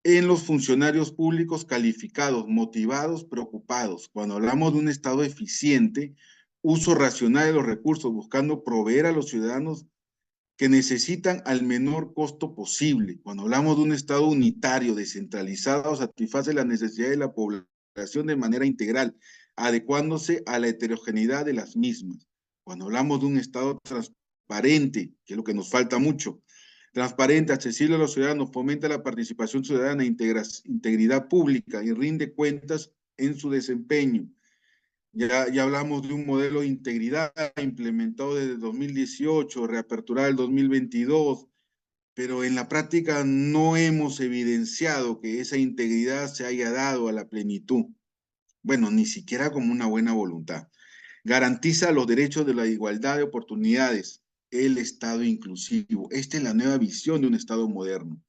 en los funcionarios públicos calificados, motivados, preocupados. Cuando hablamos de un Estado eficiente, uso racional de los recursos, buscando proveer a los ciudadanos que necesitan al menor costo posible. Cuando hablamos de un Estado unitario, descentralizado, satisface las necesidades de la población de manera integral, adecuándose a la heterogeneidad de las mismas. Cuando hablamos de un Estado transparente, que es lo que nos falta mucho, transparente, accesible a los ciudadanos, fomenta la participación ciudadana, integridad pública y rinde cuentas en su desempeño. Ya hablamos de un modelo de integridad implementado desde 2018, reaperturado el 2022, pero en la práctica no hemos evidenciado que esa integridad se haya dado a la plenitud. Bueno, ni siquiera como una buena voluntad. Garantiza los derechos de la igualdad de oportunidades, el Estado inclusivo. Esta es la nueva visión de un Estado moderno.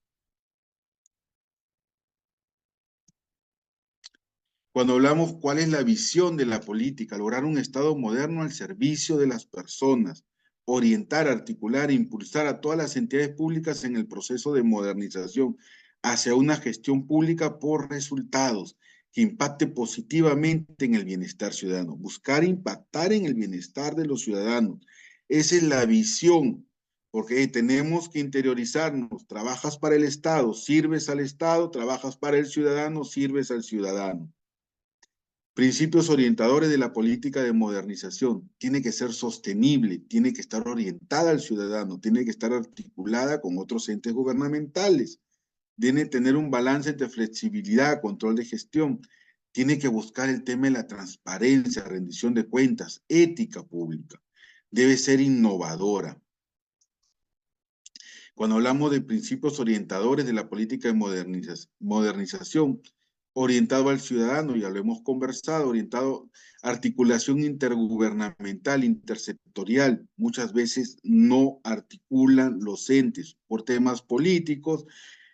Cuando hablamos cuál es la visión de la política, lograr un Estado moderno al servicio de las personas, orientar, articular e impulsar a todas las entidades públicas en el proceso de modernización hacia una gestión pública por resultados que impacte positivamente en el bienestar ciudadano, buscar impactar en el bienestar de los ciudadanos. Esa es la visión, porque tenemos que interiorizarnos, trabajas para el Estado, sirves al Estado, trabajas para el ciudadano, sirves al ciudadano. Principios orientadores de la política de modernización. Tiene que ser sostenible, tiene que estar orientada al ciudadano, tiene que estar articulada con otros entes gubernamentales, tiene que tener un balance entre flexibilidad, control de gestión, tiene que buscar el tema de la transparencia, rendición de cuentas, ética pública, debe ser innovadora. Cuando hablamos de principios orientadores de la política de modernización, orientado al ciudadano, ya lo hemos conversado, orientado a articulación intergubernamental, intersectorial, muchas veces no articulan los entes por temas políticos.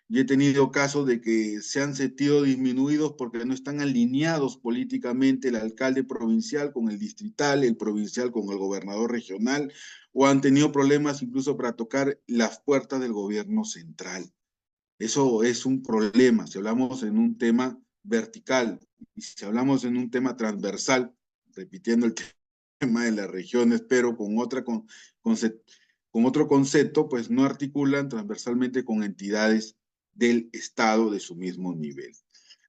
Yo he tenido casos de que se han sentido disminuidos porque no están alineados políticamente el alcalde provincial con el distrital, el provincial con el gobernador regional, o han tenido problemas incluso para tocar las puertas del gobierno central. Eso es un problema. Si hablamos en un tema vertical y si hablamos en un tema transversal, repitiendo el tema de las regiones, pero con otro concepto, pues no articulan transversalmente con entidades del Estado de su mismo nivel.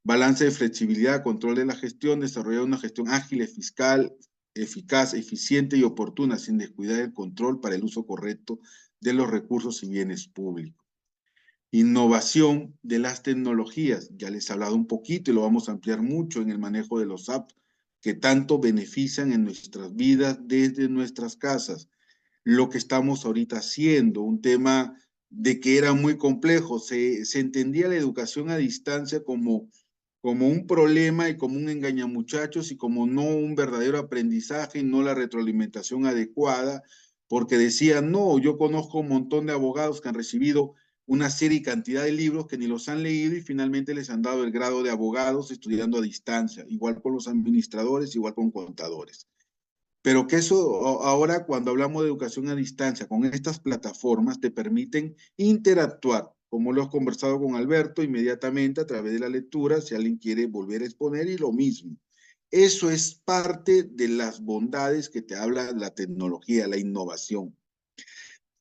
Balance de flexibilidad, control de la gestión, desarrollar una gestión ágil, fiscal, eficaz, eficiente y oportuna, sin descuidar el control para el uso correcto de los recursos y bienes públicos. Innovación de las tecnologías, ya les he hablado un poquito y lo vamos a ampliar mucho en el manejo de los apps que tanto benefician en nuestras vidas desde nuestras casas. Lo que estamos ahorita haciendo, un tema de que era muy complejo, se entendía la educación a distancia como un problema y como un engañamuchachos y como no un verdadero aprendizaje y no la retroalimentación adecuada, porque decían, no, yo conozco un montón de abogados que han recibido una serie y cantidad de libros que ni los han leído y finalmente les han dado el grado de abogados estudiando a distancia, igual con los administradores, igual con contadores. Pero que eso ahora cuando hablamos de educación a distancia, con estas plataformas te permiten interactuar, como lo has conversado con Alberto, inmediatamente a través de la lectura, si alguien quiere volver a exponer y lo mismo. Eso es parte de las bondades que te habla la tecnología, la innovación,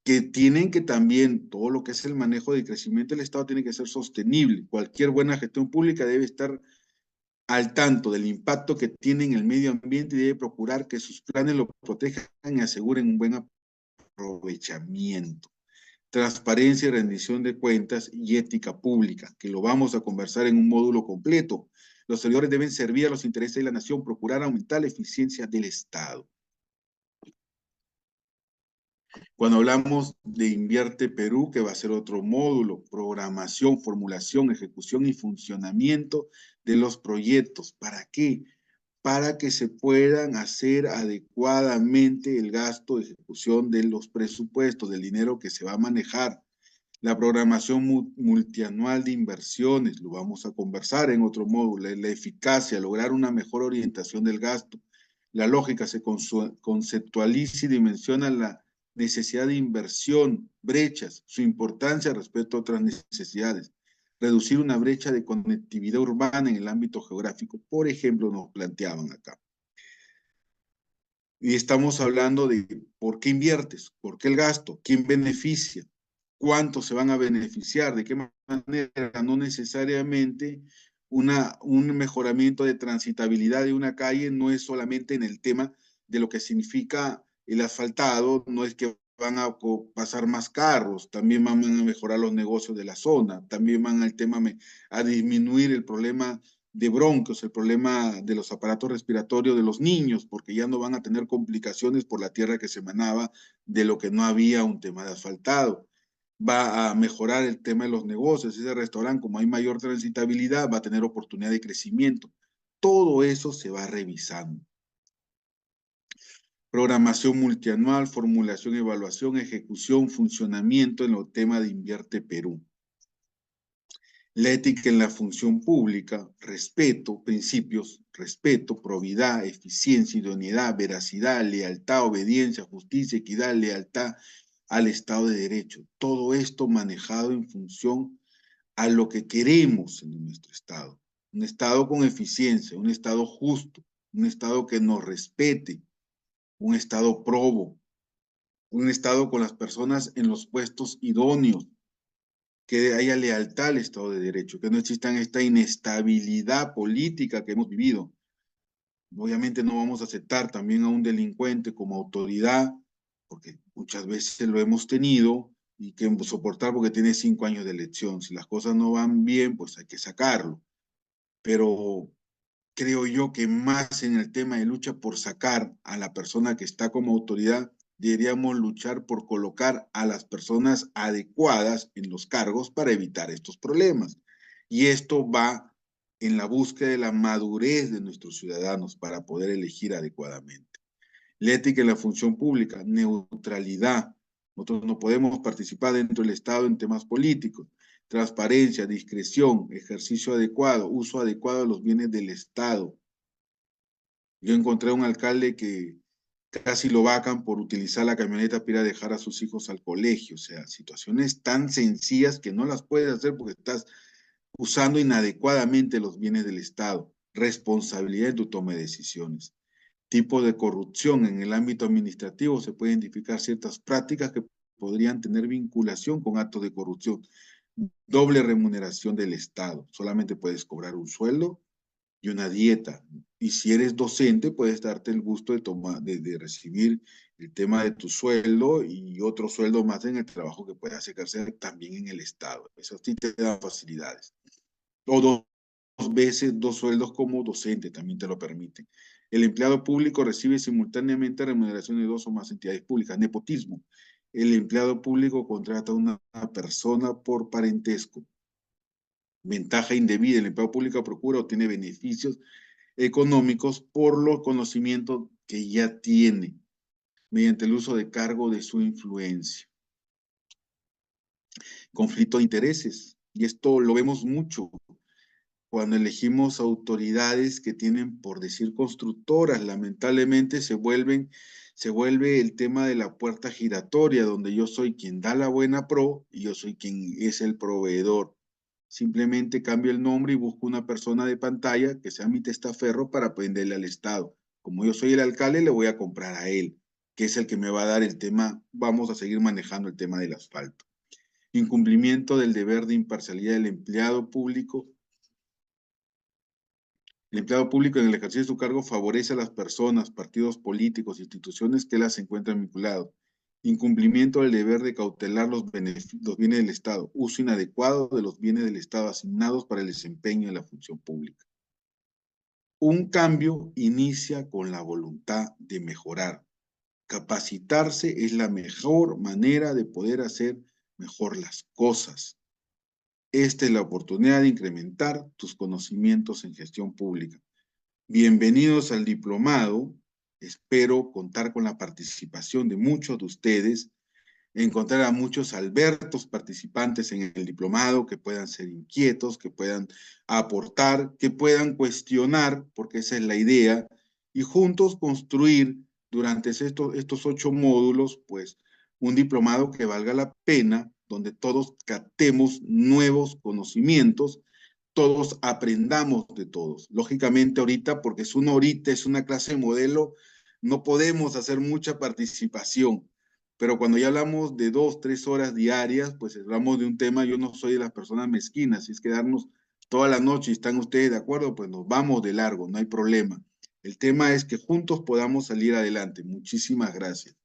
que tienen que también, todo lo que es el manejo de crecimiento del Estado tiene que ser sostenible. Cualquier buena gestión pública debe estar al tanto del impacto que tiene en el medio ambiente y debe procurar que sus planes lo protejan y aseguren un buen aprovechamiento. Transparencia y rendición de cuentas y ética pública, que lo vamos a conversar en un módulo completo. Los servidores deben servir a los intereses de la nación, procurar aumentar la eficiencia del Estado. Cuando hablamos de Invierte Perú, que va a ser otro módulo, programación, formulación, ejecución y funcionamiento de los proyectos. ¿Para qué? Para que se puedan hacer adecuadamente el gasto de ejecución de los presupuestos, del dinero que se va a manejar. La programación multianual de inversiones, lo vamos a conversar en otro módulo, la eficacia, lograr una mejor orientación del gasto. La lógica se conceptualiza y dimensiona la necesidad de inversión, brechas, su importancia respecto a otras necesidades. Reducir una brecha de conectividad urbana en el ámbito geográfico, por ejemplo, nos planteaban acá. Y estamos hablando de por qué inviertes, por qué el gasto, quién beneficia, cuántos se van a beneficiar, de qué manera, no necesariamente un mejoramiento de transitabilidad de una calle no es solamente en el tema de lo que significa el asfaltado, no es que van a pasar más carros, también van a mejorar los negocios de la zona, también van al tema a disminuir el problema de bronquios, el problema de los aparatos respiratorios de los niños, porque ya no van a tener complicaciones por la tierra que se emanaba de lo que no había un tema de asfaltado. Va a mejorar el tema de los negocios, ese restaurante, como hay mayor transitabilidad, va a tener oportunidad de crecimiento. Todo eso se va revisando. Programación multianual, formulación, evaluación, ejecución, funcionamiento en el tema de Invierte Perú. La ética en la función pública, respeto, principios, respeto, probidad, eficiencia, idoneidad, veracidad, lealtad, obediencia, justicia, equidad, lealtad al Estado de Derecho. Todo esto manejado en función a lo que queremos en nuestro Estado. Un Estado con eficiencia, un Estado justo, un Estado que nos respete, un Estado probo, un Estado con las personas en los puestos idóneos, que haya lealtad al Estado de Derecho, que no exista esta inestabilidad política que hemos vivido. Obviamente no vamos a aceptar también a un delincuente como autoridad, porque muchas veces lo hemos tenido y que soportar porque tiene 5 años de elección. Si las cosas no van bien, pues hay que sacarlo. Pero creo yo que más en el tema de lucha por sacar a la persona que está como autoridad, deberíamos luchar por colocar a las personas adecuadas en los cargos para evitar estos problemas. Y esto va en la búsqueda de la madurez de nuestros ciudadanos para poder elegir adecuadamente. La ética en la función pública, neutralidad. Nosotros no podemos participar dentro del Estado en temas políticos. Transparencia, discreción, ejercicio adecuado, uso adecuado de los bienes del Estado. Yo encontré a un alcalde que casi lo vacan por utilizar la camioneta para ir a dejar a sus hijos al colegio. O sea, situaciones tan sencillas que no las puedes hacer porque estás usando inadecuadamente los bienes del Estado. Responsabilidad en tu toma de decisiones. Tipo de corrupción en el ámbito administrativo, se pueden identificar ciertas prácticas que podrían tener vinculación con actos de corrupción. Doble remuneración del Estado. Solamente puedes cobrar un sueldo y una dieta. Y si eres docente, puedes darte el gusto de recibir el tema de tu sueldo y otro sueldo más en el trabajo que puedas ejercer también en el Estado. Eso sí te da facilidades. O dos veces, dos sueldos como docente, también te lo permite. El empleado público recibe simultáneamente remuneración de 2 o más entidades públicas. Nepotismo. El empleado público contrata a una persona por parentesco. Ventaja indebida. El empleado público procura o tiene beneficios económicos por los conocimientos que ya tiene mediante el uso de cargo de su influencia. Conflicto de intereses. Y esto lo vemos mucho cuando elegimos autoridades que tienen, por decir, constructoras. Lamentablemente se vuelve el tema de la puerta giratoria, donde yo soy quien da la buena pro y yo soy quien es el proveedor. Simplemente cambio el nombre y busco una persona de pantalla que sea mi testaferro para venderle al Estado. Como yo soy el alcalde, le voy a comprar a él, que es el que me va a dar el tema. Vamos a seguir manejando el tema del asfalto. Incumplimiento del deber de imparcialidad del empleado público. El empleado público en el ejercicio de su cargo favorece a las personas, partidos políticos, instituciones que las encuentran vinculados. Incumplimiento del deber de cautelar los bienes del Estado. Uso inadecuado de los bienes del Estado asignados para el desempeño de la función pública. Un cambio inicia con la voluntad de mejorar. Capacitarse es la mejor manera de poder hacer mejor las cosas. Esta es la oportunidad de incrementar tus conocimientos en gestión pública. Bienvenidos al diplomado. Espero contar con la participación de muchos de ustedes, encontrar a muchos Albertos participantes en el diplomado que puedan ser inquietos, que puedan aportar, que puedan cuestionar, porque esa es la idea, y juntos construir durante estos 8 módulos, pues, un diplomado que valga la pena, donde todos captemos nuevos conocimientos, todos aprendamos de todos. Lógicamente ahorita, porque es una clase modelo, no podemos hacer mucha participación, pero cuando ya hablamos de 2, 3 horas diarias, pues hablamos de un tema. Yo no soy de las personas mezquinas, si es quedarnos toda la noche y están ustedes de acuerdo, pues nos vamos de largo, no hay problema. El tema es que juntos podamos salir adelante. Muchísimas gracias.